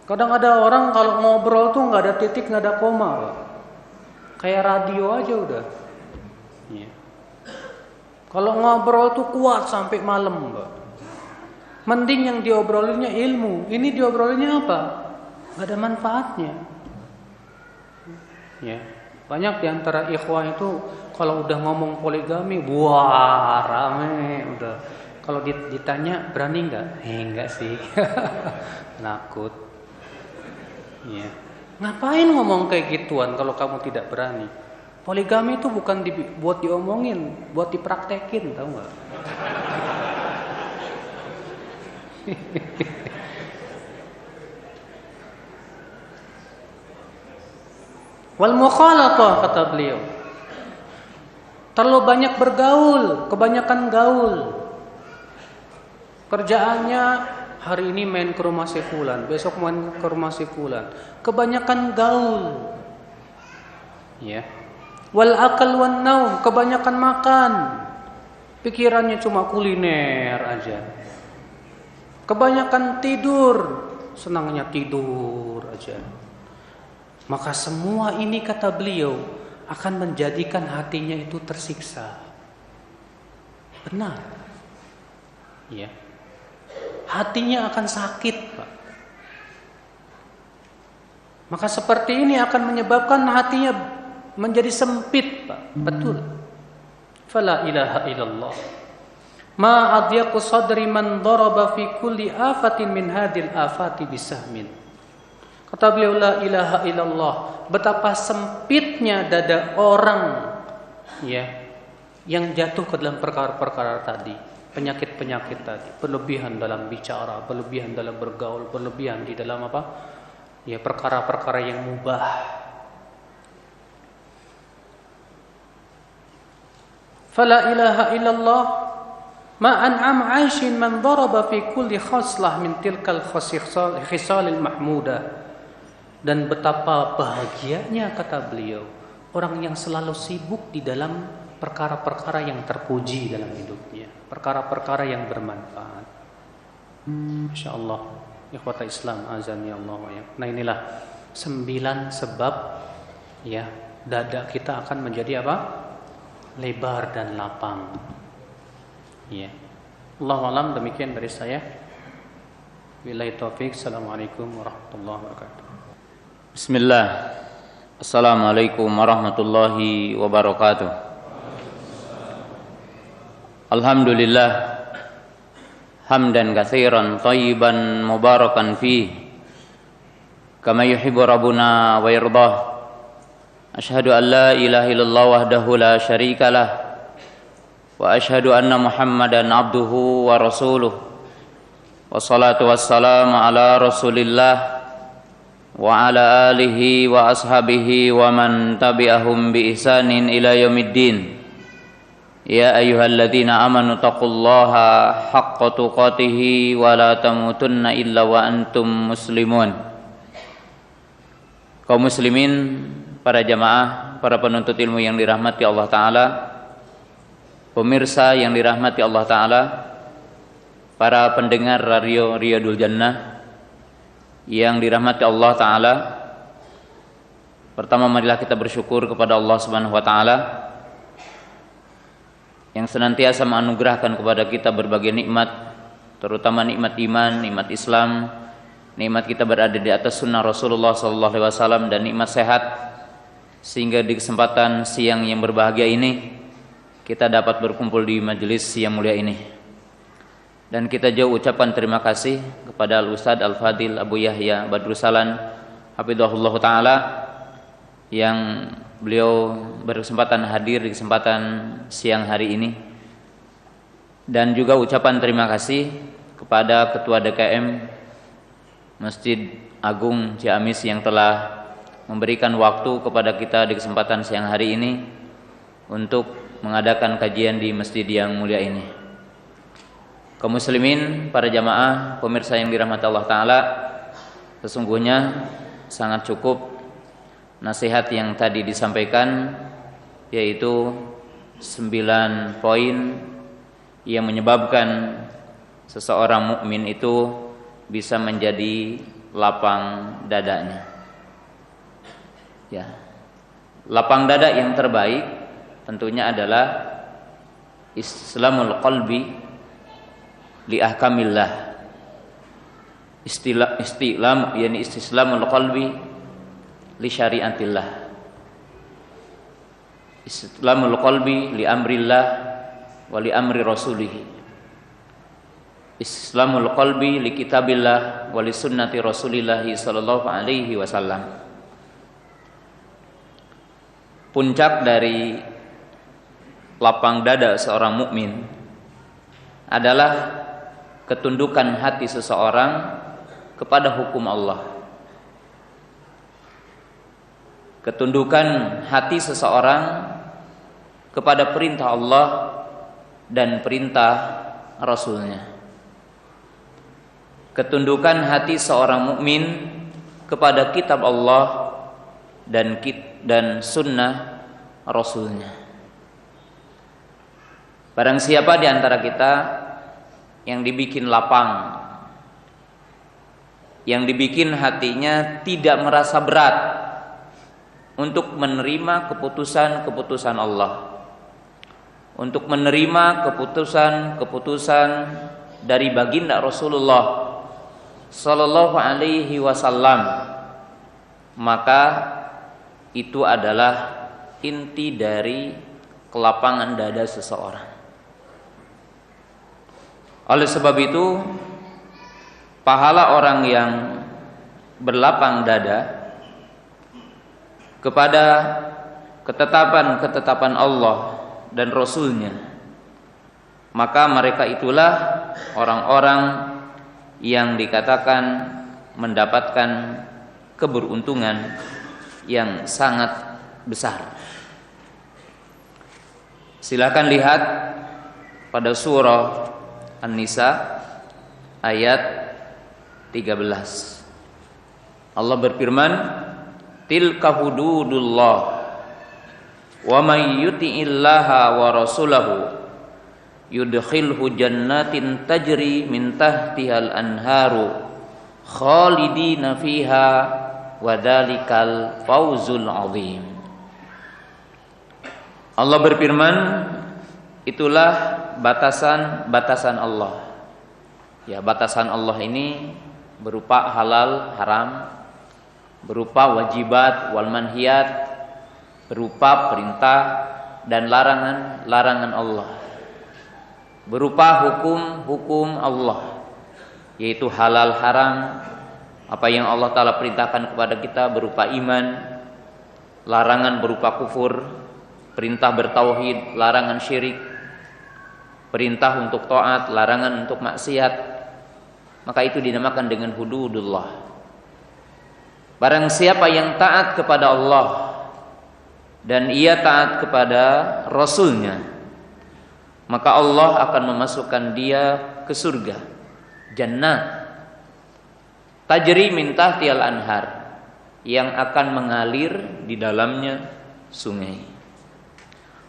Kadang ada orang kalau ngobrol tuh nggak ada titik, nggak ada koma, Pak. Kayak radio aja udah. Ya. Kalau ngobrol tuh kuat sampai malam, Mbak. Mending yang diobrolinnya ilmu. Ini diobrolinnya apa? Gak ada manfaatnya. Ya, banyak diantara ikhwah itu kalau udah ngomong poligami, wah rame udah. Kalau ditanya berani nggak? Enggak sih, nakut. Ya, ngapain ngomong kayak gituan kalau kamu tidak berani? Poligami itu bukan buat diomongin, buat dipraktekin, tahu nggak? Wal mukhalatah, kata beliau, terlalu banyak bergaul, kebanyakan gaul. Kerjaannya hari ini main ke rumah si fulan, besok main ke rumah si fulan. Kebanyakan gaul. Ya. Wal akal wan naum, kebanyakan makan. Pikirannya cuma kuliner aja. Kebanyakan tidur, senangnya tidur aja. Maka semua ini kata beliau akan menjadikan hatinya itu tersiksa. Benar. Ya. Hatinya akan sakit, Pak. Maka seperti ini akan menyebabkan hatinya menjadi sempit, Pak. Betul. Fala ilaha illallah. Ma adyaqu sadri man daraba fi kulli afatin min hadil afati bisahmin. Kata beliau, la ilaha illallah. Betapa sempitnya dada orang ya yang jatuh ke dalam perkara-perkara tadi, penyakit-penyakit tadi, berlebihan dalam bicara, berlebihan dalam bergaul, berlebihan di dalam apa? Ya, perkara-perkara yang mubah. Fala ilaha illallah ma an'am 'aishin man daraba fi kulli khaslah min tilkal khisalil mahmudah. Dan betapa bahagianya kata beliau orang yang selalu sibuk di dalam perkara-perkara yang terpuji dalam hidupnya, perkara-perkara yang bermanfaat. Masya Allah, ikhwata Islam azani Allah wa ya. Nah inilah 9 sebab ya dada kita akan menjadi apa? Lebar dan lapang. Ya. Allahu alam, demikian dari saya. Billahi taufik. Assalamualaikum warahmatullahi wabarakatuh. Bismillah. Assalamualaikum warahmatullahi wabarakatuh. Alhamdulillah hamdan katsiran thayyiban mubarakan fihi kama yuhibbu rabbuna wa yardah. Asyhadu an la ilaha illallah wahdahu la syarikalah wa asyhadu anna Muhammadan abduhu wa rasuluh. Wassalatu wassalamu ala Rasulillah wa ala alihi wa ashabihi wa man tabi'ahum bi ihsanin ila yaumiddin. Ya ayyuhalladzina amanu taqullaha haqqa tuqatih wa la tamutunna illa wa antum muslimun. Kaum muslimin, para jamaah, para penuntut ilmu yang dirahmati Allah Ta'ala, pemirsa yang dirahmati Allah Ta'ala, para pendengar radio Riyadul Jannah yang dirahmati Allah Ta'ala. Pertama, marilah kita bersyukur kepada Allah Subhanahu wa Ta'ala yang senantiasa menganugerahkan kepada kita berbagai nikmat, terutama nikmat iman, nikmat Islam, nikmat kita berada di atas sunnah Rasulullah SAW, dan nikmat sehat, sehingga di kesempatan siang yang berbahagia ini kita dapat berkumpul di majelis yang mulia ini. Dan kita jauh ucapan terima kasih kepada Al-Ustadz Al-Fadil Abu Yahya Badrussalan hafizahullah ta'ala, yang beliau berkesempatan hadir di kesempatan siang hari ini. Dan juga ucapan terima kasih kepada Ketua DKM Masjid Agung Ciamis yang telah memberikan waktu kepada kita di kesempatan siang hari ini untuk mengadakan kajian di masjid yang mulia ini. Kaum muslimin, para jamaah, pemirsa yang dirahmati Allah Ta'ala, sesungguhnya sangat cukup nasihat yang tadi disampaikan, yaitu 9 poin yang menyebabkan seseorang mukmin itu bisa menjadi lapang dadanya. Ya. Lapang dada yang terbaik tentunya adalah islamul qalbi li ahkamillah. Istislamul qalbi li syariatillah. Islamul qalbi li amrillah wa li amri rasulih. Islamul qalbi li kitabillah wa li sunnati rasulillah sallallahu alaihi wasallam. Puncak dari lapang dada seorang mukmin adalah ketundukan hati seseorang kepada hukum Allah. Ketundukan hati seseorang kepada perintah Allah dan perintah Rasulnya. Ketundukan hati seorang mukmin kepada kitab Allah dan sunnah Rasulnya. Barang siapa di antara kita yang dibikin lapang, yang dibikin hatinya tidak merasa berat untuk menerima keputusan-keputusan Allah, untuk menerima keputusan-keputusan dari baginda Rasulullah sallallahu alaihi wasallam, maka itu adalah inti dari kelapangan dada seseorang. Oleh sebab itu, pahala orang yang berlapang dada kepada ketetapan-ketetapan Allah dan Rasulnya, maka mereka itulah orang-orang yang dikatakan mendapatkan keberuntungan yang sangat besar. Silakan lihat pada surah An-Nisa ayat 13. Allah berfirman, tilka hududullah wa may yuti'illaha wa rasulahu yudkhilhu jannatin tajri min tahtihal anharu khalidina fiha wa dzalikal fawzul azim. Allah berfirman, itulah batasan-batasan Allah. Ya, batasan Allah ini berupa halal, haram, berupa wajibat wal manhiyat, berupa perintah dan larangan Allah, berupa hukum Allah, yaitu halal, haram, apa yang Allah Ta'ala perintahkan kepada kita berupa iman, larangan berupa kufur, perintah bertauhid, larangan syirik, perintah untuk taat, larangan untuk maksiat. Maka itu dinamakan dengan hududullah. Barang siapa yang taat kepada Allah dan ia taat kepada Rasulnya, maka Allah akan memasukkan dia ke surga, jannah tajri min tahtihal anhar, yang akan mengalir di dalamnya sungai.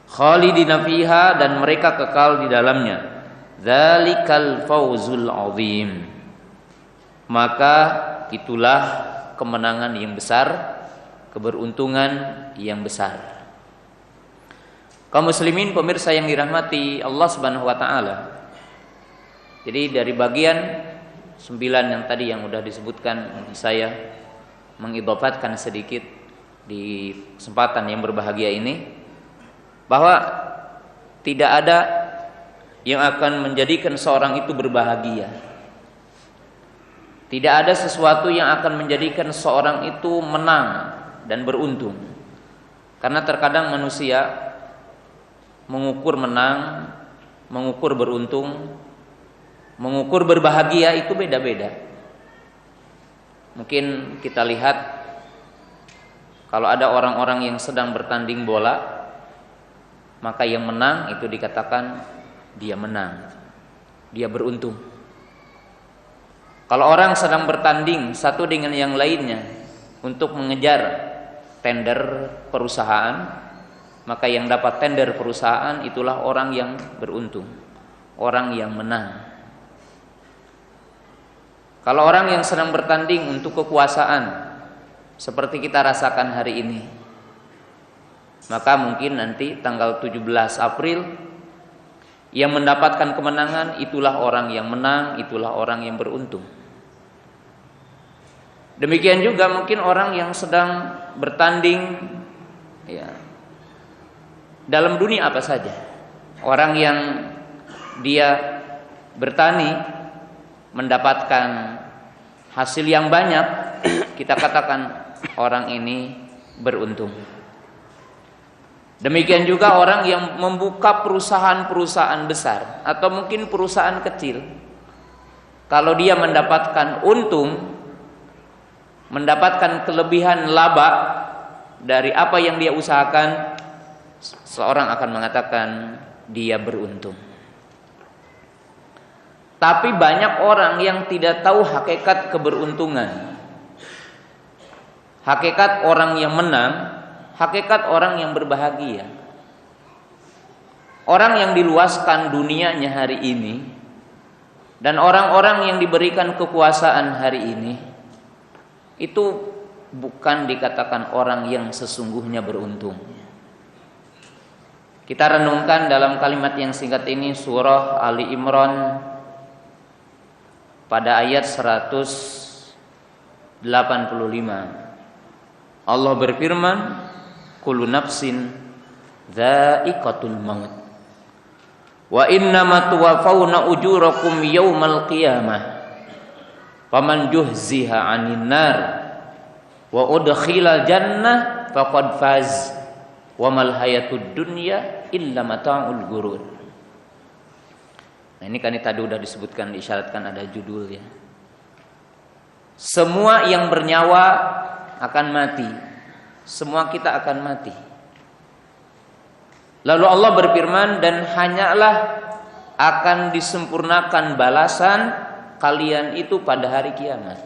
Khalidina fiha, dan mereka kekal di dalamnya. Dzalikal fawzul azim. Maka itulah kemenangan yang besar, keberuntungan yang besar. Kaum muslimin pemirsa yang dirahmati Allah Subhanahu wa taala. Jadi dari bagian 9 yang tadi yang sudah disebutkan, saya mengidhofatkan sedikit di kesempatan yang berbahagia ini, bahwa tidak ada yang akan menjadikan seorang itu berbahagia. Tidak ada sesuatu yang akan menjadikan seorang itu menang dan beruntung. Karena terkadang manusia mengukur menang, mengukur beruntung, mengukur berbahagia itu beda-beda. Mungkin kita lihat kalau ada orang-orang yang sedang bertanding bola, maka yang menang itu dikatakan dia menang, dia beruntung. Kalau orang sedang bertanding satu dengan yang lainnya untuk mengejar tender perusahaan, maka yang dapat tender perusahaan itulah orang yang beruntung, orang yang menang. Kalau orang yang sedang bertanding untuk kekuasaan seperti kita rasakan hari ini, maka mungkin nanti tanggal 17 April yang mendapatkan kemenangan itulah orang yang menang, itulah orang yang beruntung. Demikian juga mungkin orang yang sedang bertanding ya, dalam dunia apa saja. Orang yang dia bertani mendapatkan hasil yang banyak, kita katakan orang ini beruntung. Demikian juga orang yang membuka perusahaan-perusahaan besar atau mungkin perusahaan kecil, kalau dia mendapatkan untung, mendapatkan kelebihan laba dari apa yang dia usahakan, seorang akan mengatakan dia beruntung. Tapi banyak orang yang tidak tahu hakikat keberuntungan, hakikat orang yang menang, hakikat orang yang berbahagia. Orang yang diluaskan dunianya hari ini dan orang-orang yang diberikan kekuasaan hari ini, itu bukan dikatakan orang yang sesungguhnya beruntung. Kita renungkan dalam kalimat yang singkat ini, surah Ali Imran pada ayat 185. Allah berfirman, kullu nafsin dha'iqatul maut wa innama tuwaffawna ujurakum yaumal qiyamah faman juhziha 'anil nar wa udkhilal jannah faqad faz wa mal hayatud dunya illa mata'ul ghurur. Nah, ini kan tadi sudah disebutkan, diisyaratkan ada judul ya. Semua yang bernyawa akan mati. Semua kita akan mati. Lalu Allah berfirman, dan hanyalah akan disempurnakan balasan kalian itu pada hari kiamat.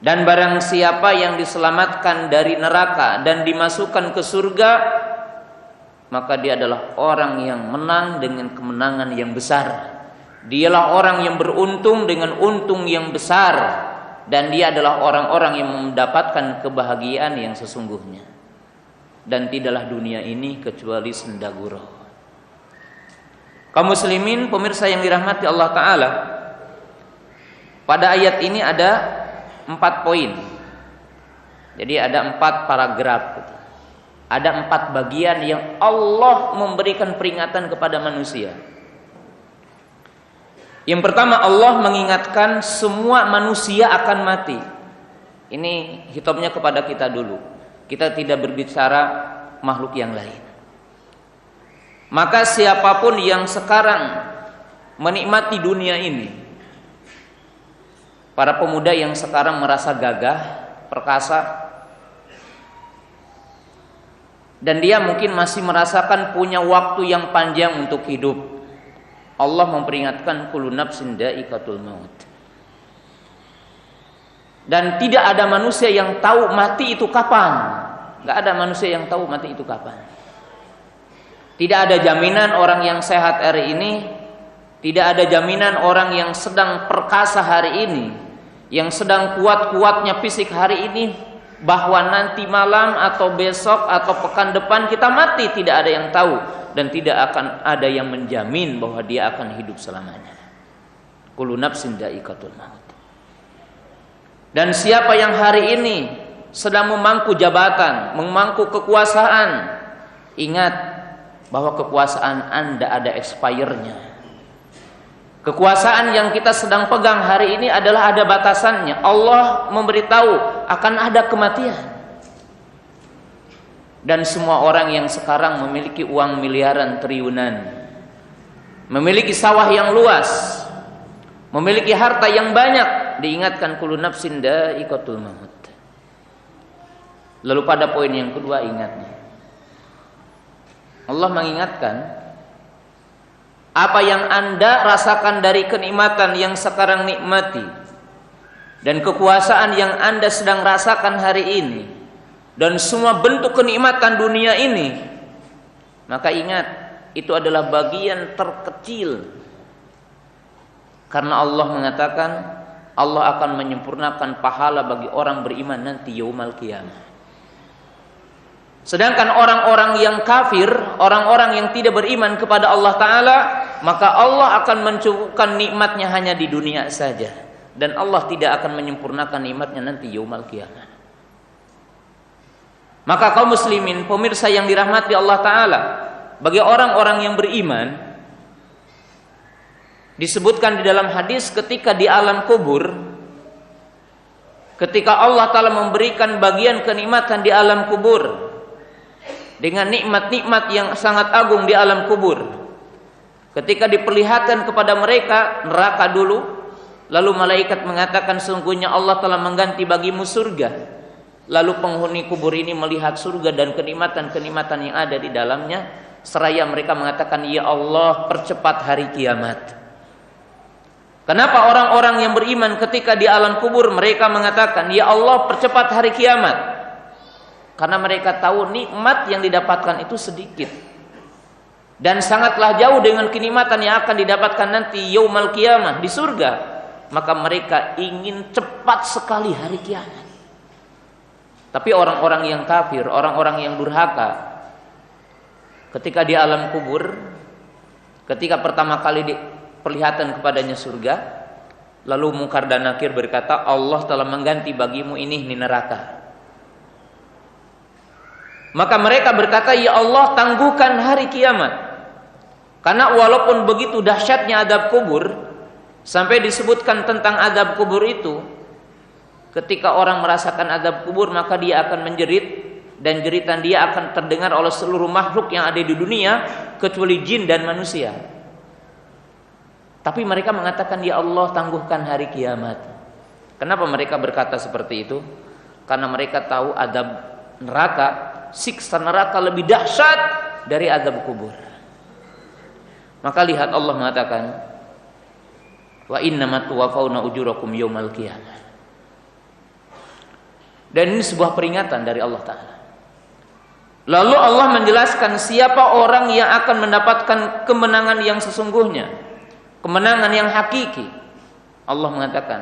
Dan barang siapa yang diselamatkan dari neraka dan dimasukkan ke surga, maka dia adalah orang yang menang dengan kemenangan yang besar. Dialah orang yang beruntung dengan untung yang besar, dan dia adalah orang-orang yang mendapatkan kebahagiaan yang sesungguhnya. Dan tidaklah dunia ini kecuali senda gurau. Kaum muslimin pemirsa yang dirahmati Allah Ta'ala, pada ayat ini ada 4 poin. Jadi ada 4 paragraf gitu. Ada 4 bagian yang Allah memberikan peringatan kepada manusia. Yang pertama, Allah mengingatkan semua manusia akan mati. Ini hitopnya kepada kita dulu. Kita tidak berbicara makhluk yang lain. Maka siapapun yang sekarang menikmati dunia ini, para pemuda yang sekarang merasa gagah, perkasa, dan dia mungkin masih merasakan punya waktu yang panjang untuk hidup, Allah memperingatkan kullu nafsin dha'iqatul maut. Dan tidak ada manusia yang tahu mati itu kapan. Enggak ada manusia yang tahu mati itu kapan. Tidak ada jaminan orang yang sehat hari ini, tidak ada jaminan orang yang sedang perkasa hari ini, yang sedang kuat-kuatnya fisik hari ini, bahwa nanti malam atau besok atau pekan depan kita mati. Tidak ada yang tahu. Dan tidak akan ada yang menjamin bahwa dia akan hidup selamanya. Kullu nafsin dha'iqatul maut. Dan siapa yang hari ini sedang memangku jabatan, memangku kekuasaan, ingat bahwa kekuasaan Anda ada expire-nya. Kekuasaan yang kita sedang pegang hari ini adalah ada batasannya. Allah memberitahu akan ada kematian. Dan semua orang yang sekarang memiliki uang miliaran triliunan, memiliki sawah yang luas, memiliki harta yang banyak, diingatkan kullu nafsin dha'iqatul maut. Lalu pada poin yang kedua, ingatnya Allah mengingatkan apa yang Anda rasakan dari kenikmatan yang sekarang nikmati dan kekuasaan yang Anda sedang rasakan hari ini, dan semua bentuk kenikmatan dunia ini, maka ingat itu adalah bagian terkecil. Karena Allah mengatakan Allah akan menyempurnakan pahala bagi orang beriman nanti yaumul qiyamah. Sedangkan orang-orang yang kafir, orang-orang yang tidak beriman kepada Allah Ta'ala, maka Allah akan mencukupkan nikmatnya hanya di dunia saja, dan Allah tidak akan menyempurnakan nikmatnya nanti yaumul qiyamah. Maka kaum muslimin pemirsa yang dirahmati Allah Ta'ala, bagi orang-orang yang beriman, disebutkan di dalam hadis ketika di alam kubur, ketika Allah Ta'ala memberikan bagian kenikmatan di alam kubur dengan nikmat-nikmat yang sangat agung di alam kubur, ketika diperlihatkan kepada mereka neraka dulu, lalu malaikat mengatakan sungguhnya Allah telah mengganti bagimu surga. Lalu penghuni kubur ini melihat surga dan kenikmatan-kenikmatan yang ada di dalamnya, seraya mereka mengatakan, ya Allah, percepat hari kiamat. Kenapa orang-orang yang beriman ketika di alam kubur mereka mengatakan, ya Allah, percepat hari kiamat? Karena mereka tahu nikmat yang didapatkan itu sedikit, dan sangatlah jauh dengan kenikmatan yang akan didapatkan nanti yaumul qiyamah di surga. Maka mereka ingin cepat sekali hari kiamat. Tapi orang-orang yang kafir, orang-orang yang durhaka, ketika di alam kubur, ketika pertama kali diperlihatkan kepadanya surga, lalu Munkar dan Nakir berkata, Allah telah mengganti bagimu ini neraka. Maka mereka berkata, ya Allah, tangguhkan hari kiamat. Karena walaupun begitu dahsyatnya adab kubur, sampai disebutkan tentang adab kubur itu, ketika orang merasakan adab kubur, maka dia akan menjerit, dan jeritan dia akan terdengar oleh seluruh makhluk yang ada di dunia kecuali jin dan manusia. Tapi mereka mengatakan, ya Allah, tangguhkan hari kiamat. Kenapa mereka berkata seperti itu? Karena mereka tahu adab neraka, siksa neraka lebih dahsyat dari adab kubur. Maka lihat Allah mengatakan, wa innamat tuwaffawna ujurakum yaumal qiyamah. Dan ini sebuah peringatan dari Allah Ta'ala. Lalu Allah menjelaskan siapa orang yang akan mendapatkan kemenangan yang sesungguhnya, kemenangan yang hakiki. Allah mengatakan,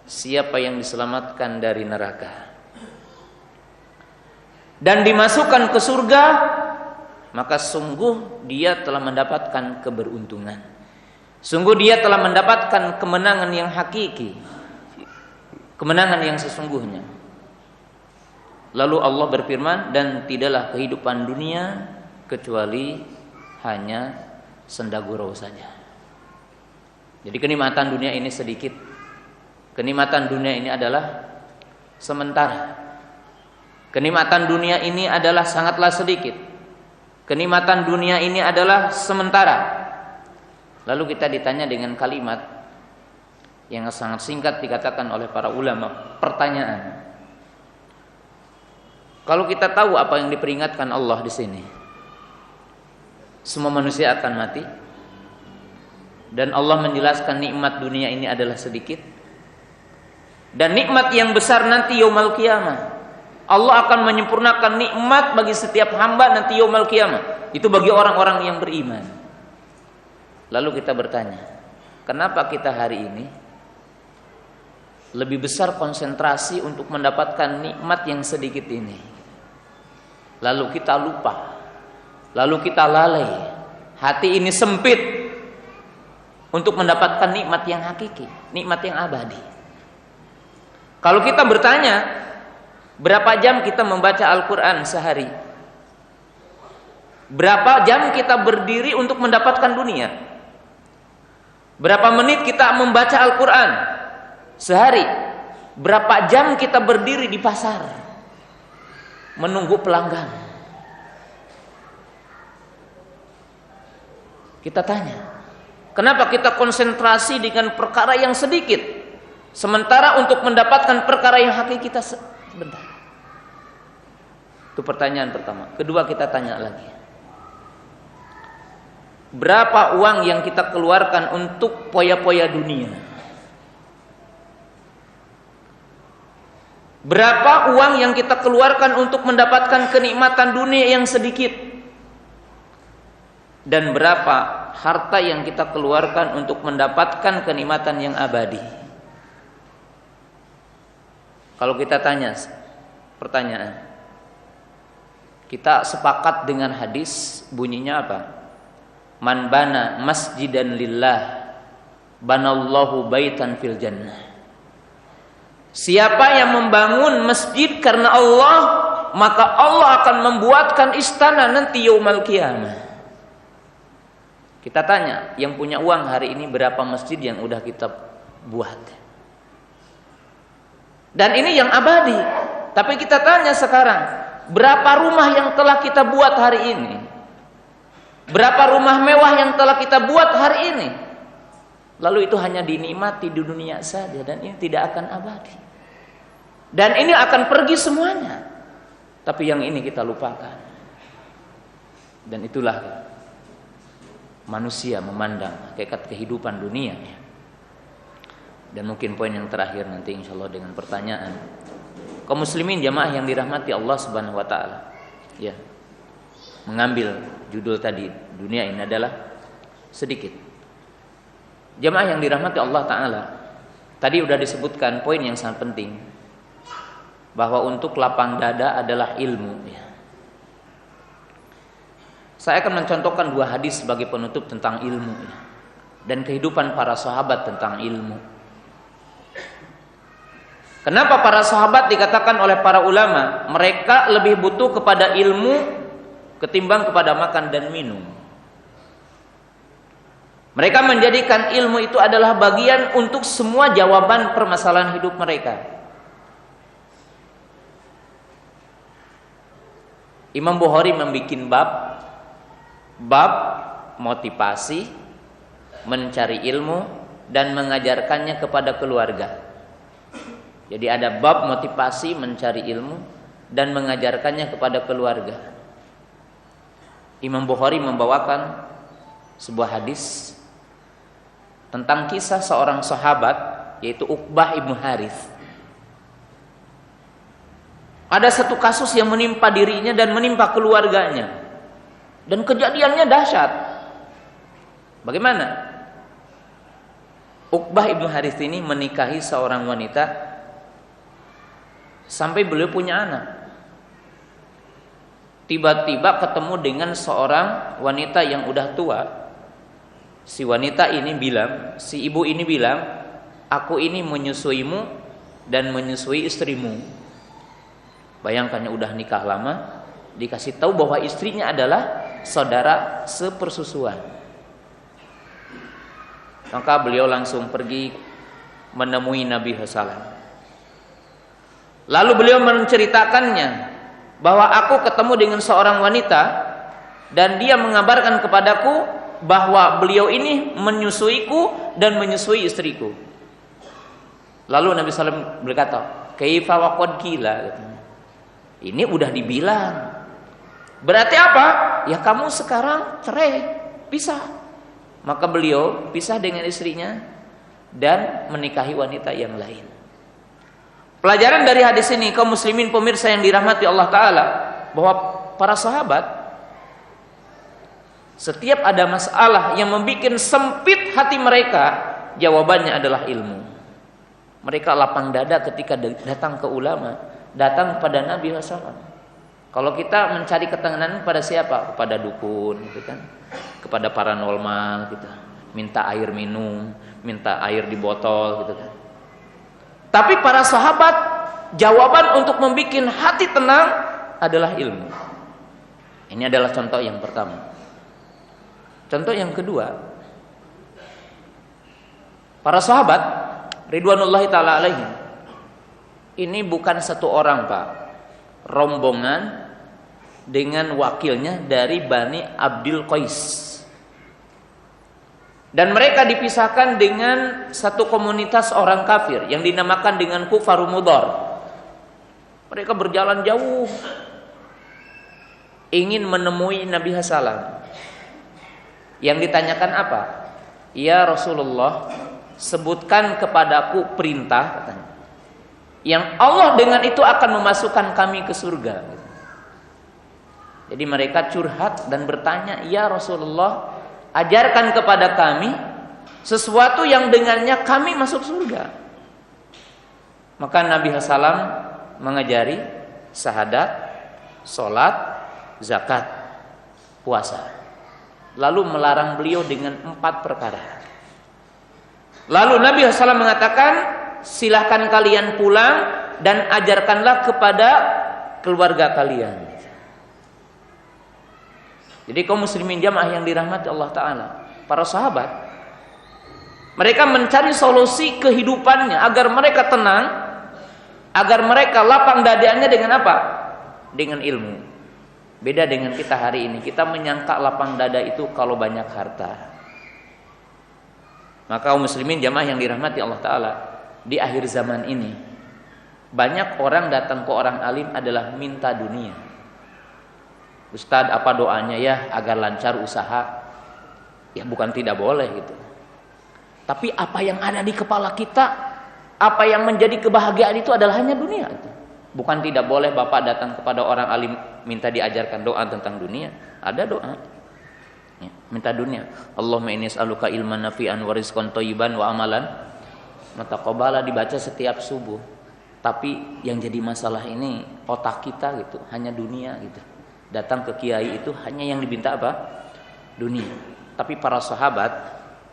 siapa yang diselamatkan dari neraka dan dimasukkan ke surga, maka sungguh dia telah mendapatkan keberuntungan. Sungguh dia telah mendapatkan kemenangan yang hakiki, kemenangan yang sesungguhnya. Lalu Allah berfirman, dan tidaklah kehidupan dunia kecuali hanya senda gurau saja. Jadi kenikmatan dunia ini sedikit. Kenikmatan dunia ini adalah sementara. Kenikmatan dunia ini adalah sangatlah sedikit. Kenikmatan dunia ini adalah sementara. Lalu kita ditanya dengan kalimat yang sangat singkat dikatakan oleh para ulama, pertanyaan. Kalau kita tahu apa yang diperingatkan Allah di sini, semua manusia akan mati, dan Allah menjelaskan nikmat dunia ini adalah sedikit, dan nikmat yang besar nanti yaumul qiyamah. Allah akan menyempurnakan nikmat bagi setiap hamba nanti yaumul qiyamah. Itu bagi orang-orang yang beriman. Lalu kita bertanya, kenapa kita hari ini lebih besar konsentrasi untuk mendapatkan nikmat yang sedikit ini? Lalu kita lupa, lalu kita lalai, hati ini sempit untuk mendapatkan nikmat yang hakiki, nikmat yang abadi. Kalau kita bertanya, berapa jam kita membaca Al-Quran sehari? Berapa jam kita berdiri untuk mendapatkan dunia? Berapa menit kita membaca Al-Quran sehari? Berapa jam kita berdiri di pasar menunggu pelanggan? Kita tanya, kenapa kita konsentrasi dengan perkara yang sedikit, sementara untuk mendapatkan perkara yang hakiki kita sebentar? Itu pertanyaan pertama. Kedua, kita tanya lagi, berapa uang yang kita keluarkan untuk poya-poya dunia? Berapa uang yang kita keluarkan untuk mendapatkan kenikmatan dunia yang sedikit? Dan berapa harta yang kita keluarkan untuk mendapatkan kenikmatan yang abadi? Kalau kita tanya pertanyaan, kita sepakat dengan hadis, bunyinya apa? Man bana masjidan lillah banallahu baitan fil jannah. Siapa yang membangun masjid karena Allah, maka Allah akan membuatkan istana nanti yaumul qiyamah. Kita tanya, yang punya uang hari ini berapa masjid yang udah kita buat? Dan ini yang abadi. Tapi kita tanya sekarang, berapa rumah yang telah kita buat hari ini? Berapa rumah mewah yang telah kita buat hari ini? Lalu itu hanya dinikmati di dunia saja, dan ini tidak akan abadi. Dan ini akan pergi semuanya. Tapi yang ini kita lupakan. Dan itulah manusia memandang hakikat kehidupan dunia. Dan mungkin poin yang terakhir nanti insya Allah dengan pertanyaan. Kaum muslimin jamaah yang dirahmati Allah Subhanahu wa taala. Ya. Mengambil judul tadi, dunia ini adalah sedikit. Jamaah yang dirahmati Allah taala. Tadi sudah disebutkan poin yang sangat penting, bahwa untuk lapang dada adalah ilmu. Saya akan mencontohkan dua hadis sebagai penutup tentang ilmu dan kehidupan para sahabat tentang ilmu. Kenapa para sahabat dikatakan oleh para ulama mereka lebih butuh kepada ilmu ketimbang kepada makan dan minum? Mereka menjadikan ilmu itu adalah bagian untuk semua jawaban permasalahan hidup mereka. Imam Bukhari membuat bab motivasi mencari ilmu dan mengajarkannya kepada keluarga. Jadi ada bab motivasi mencari ilmu dan mengajarkannya kepada keluarga. Imam Bukhari membawakan sebuah hadis tentang kisah seorang sahabat yaitu Uqbah ibnu Harith. Ada satu kasus yang menimpa dirinya dan menimpa keluarganya. Dan kejadiannya dahsyat. Bagaimana? Uqbah ibnu Harits ini menikahi seorang wanita sampai beliau punya anak. Tiba-tiba ketemu dengan seorang wanita yang udah tua. Si wanita ini bilang, si ibu ini bilang, aku ini menyusuimu dan menyusui istrimu. Bayangkannya udah nikah lama, dikasih tahu bahwa istrinya adalah saudara sepersusuan. Maka beliau langsung pergi menemui Nabi SAW. Lalu beliau menceritakannya bahwa aku ketemu dengan seorang wanita dan dia mengabarkan kepadaku bahwa beliau ini menyusuiku dan menyusui istriku. Lalu Nabi SAW berkata, kaifa wa qad qila. Ini udah dibilang. Berarti apa? Ya kamu sekarang cerai, pisah. Maka beliau pisah dengan istrinya dan menikahi wanita yang lain. Pelajaran dari hadis ini, kaum muslimin pemirsa yang dirahmati Allah Ta'ala, bahwa para sahabat setiap ada masalah yang membuat sempit hati mereka, jawabannya adalah ilmu. Mereka lapang dada ketika datang ke ulama, datang kepada Nabi SAW. Kalau kita mencari ketenangan pada siapa? Kepada dukun, gitu kan? Kepada paranormal, gitu. Minta air minum, minta air di botol, gitu kan? Tapi para sahabat, jawaban untuk membuat hati tenang adalah ilmu. Ini adalah contoh yang pertama. Contoh yang kedua, para sahabat ridwanullahi ta'ala alaihim, ini bukan satu orang, Pak, rombongan dengan wakilnya dari Bani Abdul Qais. Dan mereka dipisahkan dengan satu komunitas orang kafir yang dinamakan dengan Kufaru Mudhar. Mereka berjalan jauh ingin menemui Nabi SAW. Yang ditanyakan apa? Ya Rasulullah, sebutkan kepadaku perintah, katanya, yang Allah dengan itu akan memasukkan kami ke surga. Jadi mereka curhat dan bertanya, ya Rasulullah, ajarkan kepada kami sesuatu yang dengannya kami masuk surga. Maka Nabi SAW mengajari syahadat, sholat, zakat, puasa. Lalu melarang beliau dengan 4 perkara. Lalu Nabi SAW mengatakan, silahkan kalian pulang dan ajarkanlah kepada keluarga kalian. Jadi kaum muslimin jamaah yang dirahmati Allah Ta'ala, para sahabat, mereka mencari solusi kehidupannya agar mereka tenang, agar mereka lapang dadanya dengan apa? Dengan ilmu. Beda dengan kita hari ini, kita menyangka lapang dada itu kalau banyak harta. Maka kaum muslimin jamaah yang dirahmati Allah Ta'ala, di akhir zaman ini banyak orang datang ke orang alim adalah minta dunia. Ustadz, apa doanya ya agar lancar usaha? Ya bukan tidak boleh gitu. Tapi apa yang ada di kepala kita, apa yang menjadi kebahagiaan itu adalah hanya dunia itu. Bukan tidak boleh Bapak datang kepada orang alim minta diajarkan doa tentang dunia. Ada doa. Ya, minta dunia. Allahumma inni as'aluka ilman nafi'an wa rizqan thayyiban wa amalan mutaqabbala, dibaca setiap subuh. Tapi yang jadi masalah ini otak kita gitu, hanya dunia gitu. Datang ke kiai itu hanya yang diminta apa? Dunia. Tapi para sahabat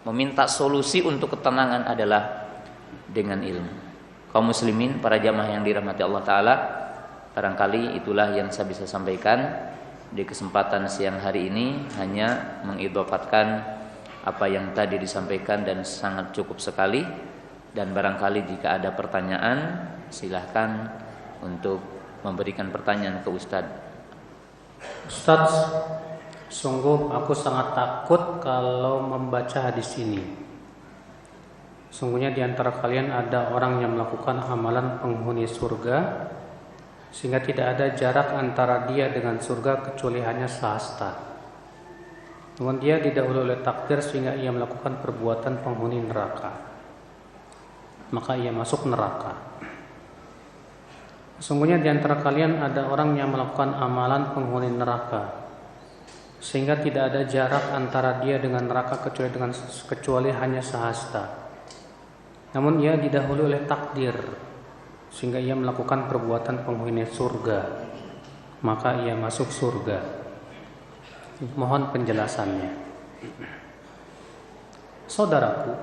meminta solusi untuk ketenangan adalah dengan ilmu. Kaum muslimin, para jamaah yang dirahmati Allah Ta'ala, barangkali itulah yang saya bisa sampaikan di kesempatan siang hari ini, hanya mengidhofatkan apa yang tadi disampaikan dan sangat cukup sekali. Dan barangkali jika ada pertanyaan, silahkan untuk memberikan pertanyaan ke Ustadz. Ustaz, sungguh aku sangat takut kalau membaca hadis ini. Sungguhnya di antara kalian ada orang yang melakukan amalan penghuni surga, sehingga tidak ada jarak antara dia dengan surga kecuali hanya sehasta. Namun dia didahului oleh takdir sehingga ia melakukan perbuatan penghuni neraka, maka ia masuk neraka. Sesungguhnya di antara kalian ada orang yang melakukan amalan penghuni neraka, sehingga tidak ada jarak antara dia dengan neraka kecuali hanya sehasta. Namun ia didahului oleh takdir, sehingga ia melakukan perbuatan penghuni surga, maka ia masuk surga. Mohon penjelasannya. Saudaraku,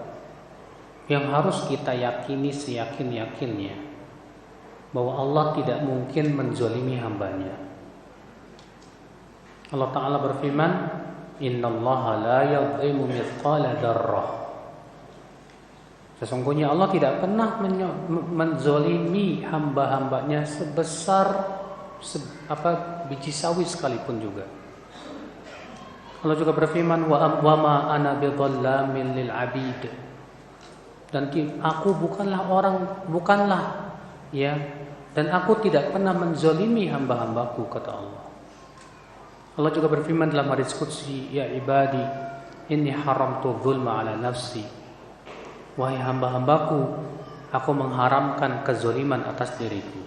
yang harus kita yakini seyakin-yakinnya bahwa Allah tidak mungkin menzalimi hambanya. Allah Ta'ala berfirman, Innallaha la yadhlimu mithqala dzarrah. Sesungguhnya Allah tidak pernah menzalimi hamba-hambanya sebesar biji sawi sekalipun juga. Allah juga berfirman, wa ma ana bidzallamin lil abid. Dan aku dan aku tidak pernah menzalimi hamba-hambaku, kata Allah. Allah juga berfirman dalam hadis qudsi, ya ibadi, inni haramtu dzulma ala nafsi. Wahai hamba-hambaku, aku mengharamkan kezaliman atas diriku.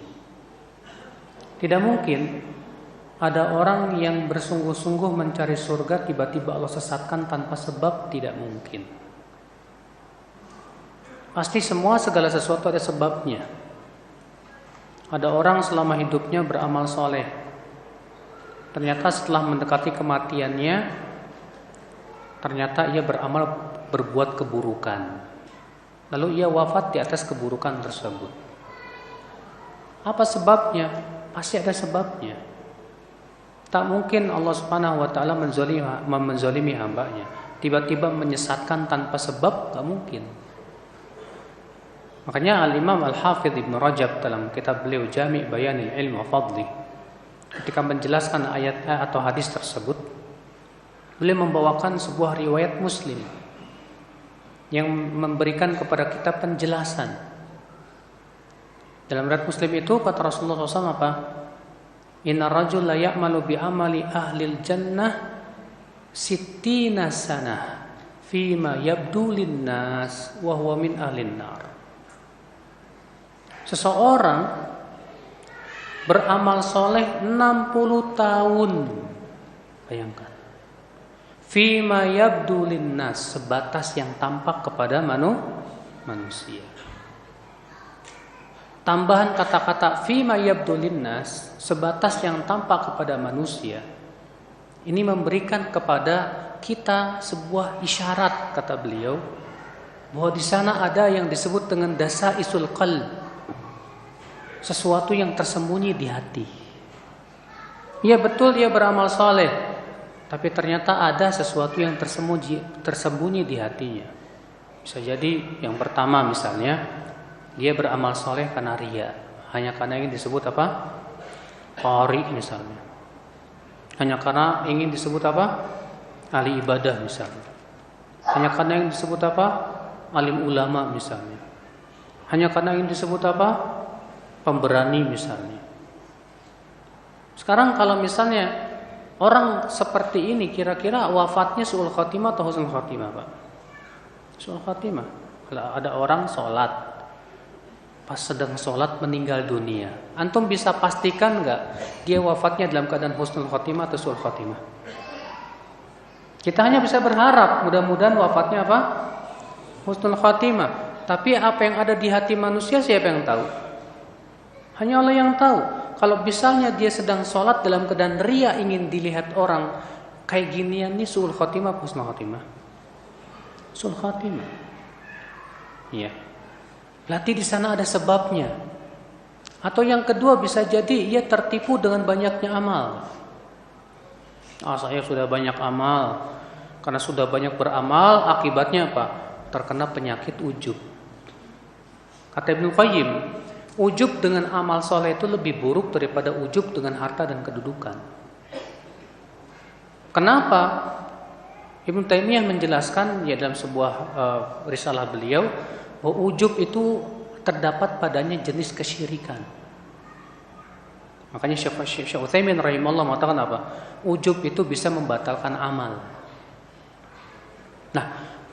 Tidak mungkin ada orang yang bersungguh-sungguh mencari surga tiba-tiba Allah sesatkan tanpa sebab, tidak mungkin. Pasti segala sesuatu ada sebabnya. Ada orang selama hidupnya beramal soleh, ternyata setelah mendekati kematiannya, ternyata ia berbuat keburukan. Lalu ia wafat di atas keburukan tersebut. Apa sebabnya? Pasti ada sebabnya. Tak mungkin Allah Subhanahu wa taala menzalimi hambanya, tiba-tiba menyesatkan tanpa sebab, tak mungkin. Makanya Al-Imam Al-Hafidh Ibn Rajab dalam kitab beliau Jami' Bayanil Ilm wa Fadli, ketika menjelaskan ayat atau hadis tersebut, beliau membawakan sebuah riwayat Muslim yang memberikan kepada kita penjelasan. Dalam riwayat Muslim itu kata Rasulullah SAW apa? Inna rajul la ya'malu bi amali ahlil jannah sittina sanah fima yabdu linnas wa huwa min ahlin nar. Seseorang beramal soleh 60 tahun. Bayangkan. Fima yabdu linnas, sebatas yang tampak kepada manusia. Tambahan kata-kata fima yabdu linnas, sebatas yang tampak kepada manusia. Ini memberikan kepada kita sebuah isyarat, kata beliau, bahwa di sana ada yang disebut dengan dasaisul qalb. Sesuatu yang tersembunyi di hati. Ya betul dia beramal soleh, tapi ternyata ada sesuatu yang tersembunyi di hatinya. Bisa jadi yang pertama misalnya, dia beramal soleh karena riya, hanya karena ingin disebut apa? Qari misalnya. Hanya karena ingin disebut apa? Ahli ibadah misalnya. Hanya karena ingin disebut apa? Alim ulama misalnya. Hanya karena ingin disebut apa? Pemberani misalnya. Sekarang kalau misalnya orang seperti ini, kira-kira wafatnya su'ul khatimah atau husnul khatimah, Pak? Su'ul khatimah. Kalau ada orang sholat, pas sedang sholat meninggal dunia, antum bisa pastikan nggak dia wafatnya dalam keadaan husnul khatimah atau su'ul khatimah? Kita hanya bisa berharap mudah-mudahan wafatnya apa? Husnul khatimah. Tapi apa yang ada di hati manusia siapa yang tahu? Hanya Allah yang tahu. Kalau misalnya dia sedang sholat dalam keadaan riya, ingin dilihat orang, kayak ginian nih su'ul khatimah, husnul khatimah. Su'ul khatimah. Iya. Berarti di sana ada sebabnya. Atau yang kedua bisa jadi ia tertipu dengan banyaknya amal. Saya sudah banyak amal. Karena sudah banyak beramal, akibatnya apa? Terkena penyakit ujub. Kata Ibnu Qayyim, ujub dengan amal soleh itu lebih buruk daripada ujub dengan harta dan kedudukan. Kenapa? Ibnu Taimiyah menjelaskan ya dalam sebuah risalah beliau bahwa ujub itu terdapat padanya jenis kesyirikan. Makanya Syekh Utsaimin rahimahullah mengatakan apa? Ujub itu bisa membatalkan amal. Nah,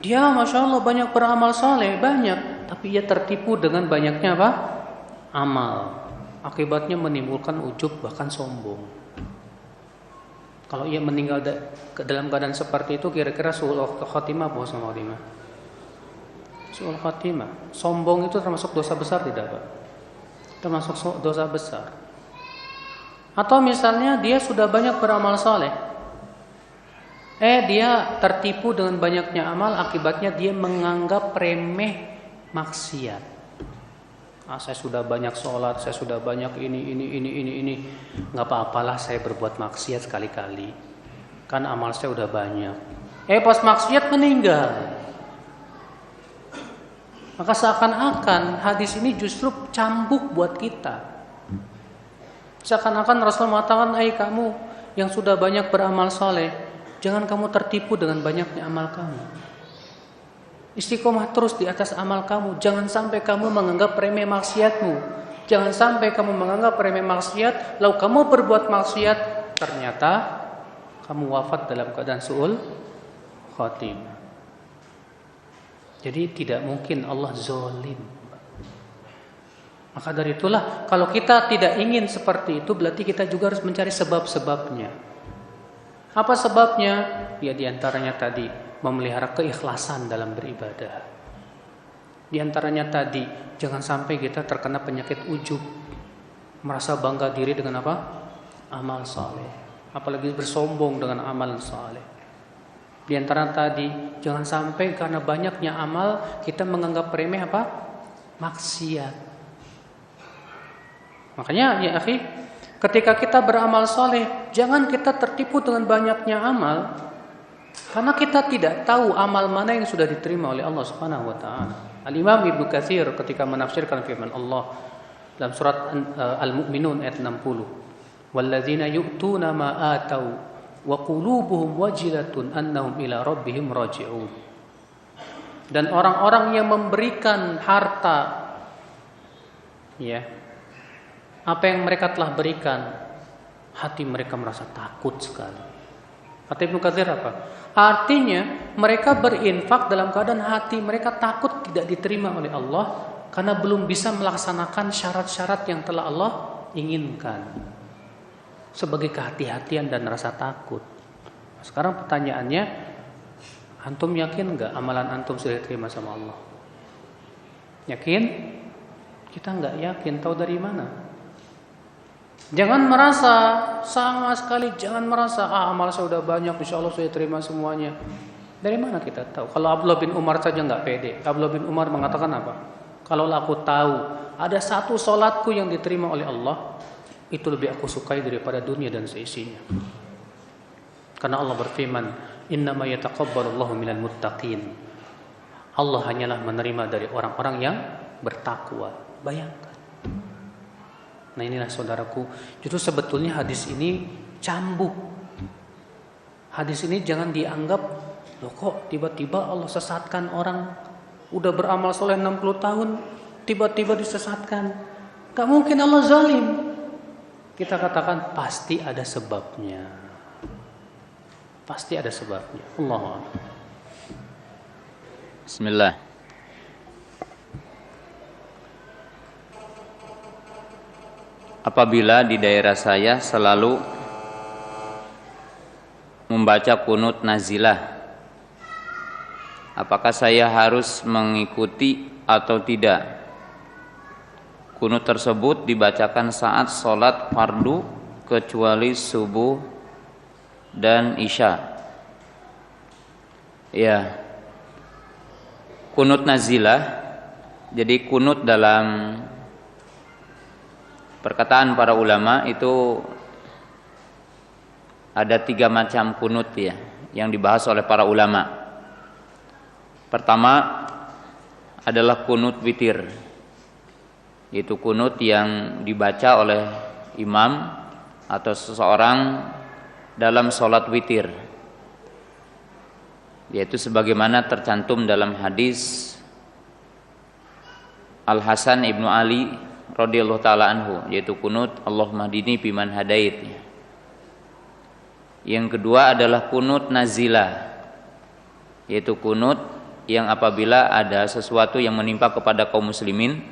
dia Masya Allah banyak beramal soleh, banyak, tapi ia tertipu dengan banyaknya apa? Amal. akibatnya menimbulkan ujub bahkan sombong. Kalau ia meninggal dalam keadaan seperti itu, kira-kira su'ul khatimah apa husnul khatimah? Su'ul khatimah. Sombong itu termasuk dosa besar tidak, Pak? Termasuk dosa besar. Atau misalnya dia sudah banyak beramal saleh, dia tertipu dengan banyaknya amal, akibatnya dia menganggap remeh maksiat. Saya sudah banyak sholat, saya sudah banyak ini, nggak apa-apalah saya berbuat maksiat sekali-kali, kan amal saya udah banyak. Pas maksiat meninggal. Maka seakan-akan hadis ini justru cambuk buat kita. Seakan-akan Rasul mengatakan, kamu yang sudah banyak beramal soleh, jangan kamu tertipu dengan banyaknya amal kamu. Istiqomah terus di atas amal kamu. Jangan sampai kamu menganggap remeh maksiatmu. Jangan sampai kamu menganggap remeh maksiat, lalu kamu berbuat maksiat, ternyata kamu wafat dalam keadaan su'ul khatimah. Jadi tidak mungkin Allah zalim. Maka dari itulah, kalau kita tidak ingin seperti itu, berarti kita juga harus mencari sebab-sebabnya. Apa sebabnya? Ya diantaranya tadi, memelihara keikhlasan dalam beribadah. Diantaranya tadi, jangan sampai kita terkena penyakit ujub, merasa bangga diri dengan apa? Amal saleh. Apalagi bersombong dengan amal saleh. Diantara tadi, jangan sampai karena banyaknya amal, kita menganggap remeh apa? Maksiat. Makanya ya akhi, ketika kita beramal soleh, jangan kita tertipu dengan banyaknya amal, karena kita tidak tahu amal mana yang sudah diterima oleh Allah Subhanahu wa taala. Al-Imam Ibnu Katsir ketika menafsirkan firman Allah dalam surat Al-Mu'minun ayat 60, "Walladzina yu'tuna ma atau wa qulubuhum wajilatun annahum ila rabbihim raji'un." Dan orang-orang yang memberikan harta, ya, apa yang mereka telah berikan, hati mereka merasa takut sekali. Kata Ibnu Katsir apa? Artinya mereka berinfak dalam keadaan hati mereka takut tidak diterima oleh Allah, karena belum bisa melaksanakan syarat-syarat yang telah Allah inginkan, sebagai kehati-hatian dan rasa takut. Sekarang pertanyaannya, antum yakin enggak amalan antum sudah diterima sama Allah? Yakin? Kita enggak yakin, tahu dari mana? Jangan merasa, sama sekali jangan merasa amal saya sudah banyak, insya Allah saya terima semuanya. Dari mana kita tahu? Kalau Abdullah bin Umar saja nggak pede. Abdullah bin Umar mengatakan apa? Kalau aku tahu ada satu solatku yang diterima oleh Allah, itu lebih aku sukai daripada dunia dan seisinya. Karena Allah berfirman, innama yataqabbalullahu minal muttaqin. Allah hanyalah menerima dari orang-orang yang bertakwa. Bayangkan. Nah inilah saudaraku, justru sebetulnya hadis ini cambuk. Hadis ini jangan dianggap, loh kok tiba-tiba Allah sesatkan orang udah beramal soleh 60 tahun tiba-tiba disesatkan. Gak mungkin Allah zalim. Kita katakan pasti ada sebabnya. Pasti ada sebabnya. Allahu a'lam. Bismillah. Apabila di daerah saya selalu membaca kunut nazilah, apakah saya harus mengikuti atau tidak? Kunut tersebut dibacakan saat sholat fardu kecuali subuh dan isya. Ya, kunut nazilah. Jadi kunut dalam perkataan para ulama itu ada 3 macam kunut ya, yang dibahas oleh para ulama. Pertama adalah kunut witir, yaitu kunut yang dibaca oleh imam atau seseorang dalam sholat witir, yaitu sebagaimana tercantum dalam hadis Al-Hasan ibnu Ali radhiyallahu taala anhu, yaitu kunut Allahumma hdini biman hadait. Yang kedua adalah kunut nazilah, yaitu kunut yang apabila ada sesuatu yang menimpa kepada kaum muslimin,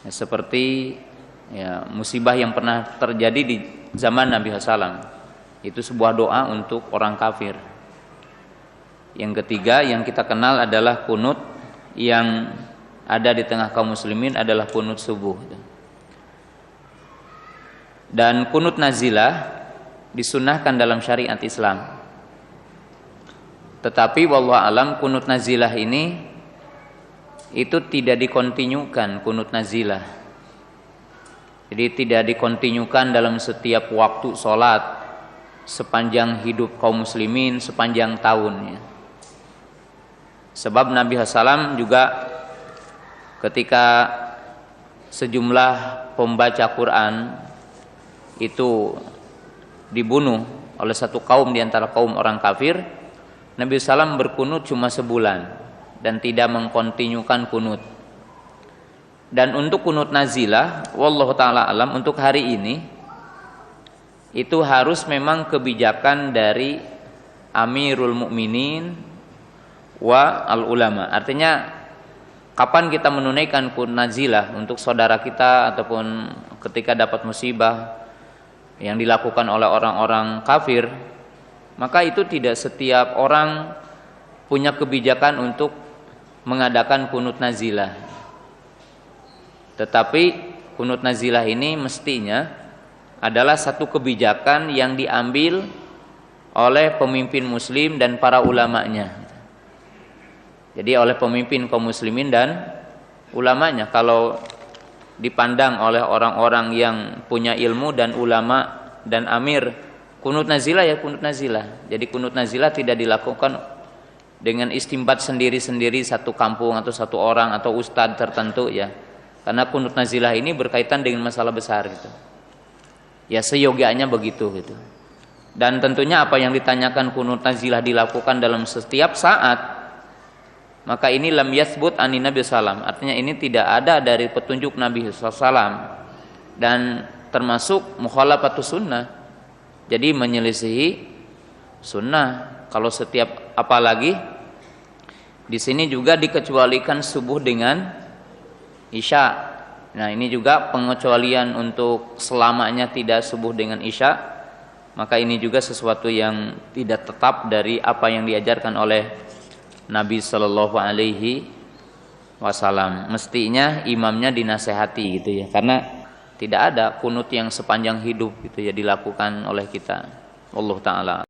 seperti ya, musibah yang pernah terjadi di zaman Nabi SAW. Itu sebuah doa untuk orang kafir. Yang ketiga yang kita kenal adalah kunut yang ada di tengah kaum muslimin adalah kunut subuh. Dan kunut nazilah disunahkan dalam syariat Islam. Tetapi wallahu alam kunut nazilah ini itu tidak dikontinyukan kunut nazilah. Jadi tidak dikontinyukan dalam setiap waktu sholat sepanjang hidup kaum muslimin sepanjang tahunnya. Sebab Nabi SAW juga ketika sejumlah pembaca Quran itu dibunuh oleh satu kaum di antara kaum orang kafir, Nabi SAW berkunut cuma sebulan dan tidak mengkontinyukan kunut. Dan untuk kunut nazilah, wallahu ta'ala alam, untuk hari ini itu harus memang kebijakan dari Amirul Mukminin wa al-ulama. Artinya kapan kita menunaikan kunut nazilah untuk saudara kita ataupun ketika dapat musibah yang dilakukan oleh orang-orang kafir, maka itu tidak setiap orang punya kebijakan untuk mengadakan kunut nazilah. Tetapi kunut nazilah ini mestinya adalah satu kebijakan yang diambil oleh pemimpin muslim dan para ulamanya. Jadi oleh pemimpin kaum muslimin dan ulamanya. Kalau dipandang oleh orang-orang yang punya ilmu dan ulama dan amir, kunut nazilah ya kunut nazilah. Jadi kunut nazilah tidak dilakukan dengan istimbat sendiri-sendiri satu kampung atau satu orang atau ustadz tertentu ya. Karena kunut nazilah ini berkaitan dengan masalah besar gitu. Ya seyogianya begitu gitu. Dan tentunya apa yang ditanyakan kunut nazilah dilakukan dalam setiap saat, maka ini lam yathbut ani Nabi sallam. Artinya ini tidak ada dari petunjuk Nabi sallam dan termasuk mukhalafatus sunnah. Jadi menyelisihi sunnah. Kalau setiap, apalagi di sini juga dikecualikan subuh dengan isya. Nah ini juga pengecualian untuk selamanya tidak subuh dengan isya. Maka ini juga sesuatu yang tidak tetap dari apa yang diajarkan oleh Nabi Shallallahu Alaihi Wasallam. Mestinya imamnya dinasehati gitu ya, karena tidak ada kunut yang sepanjang hidup gitu ya dilakukan oleh kita. Allah Taala.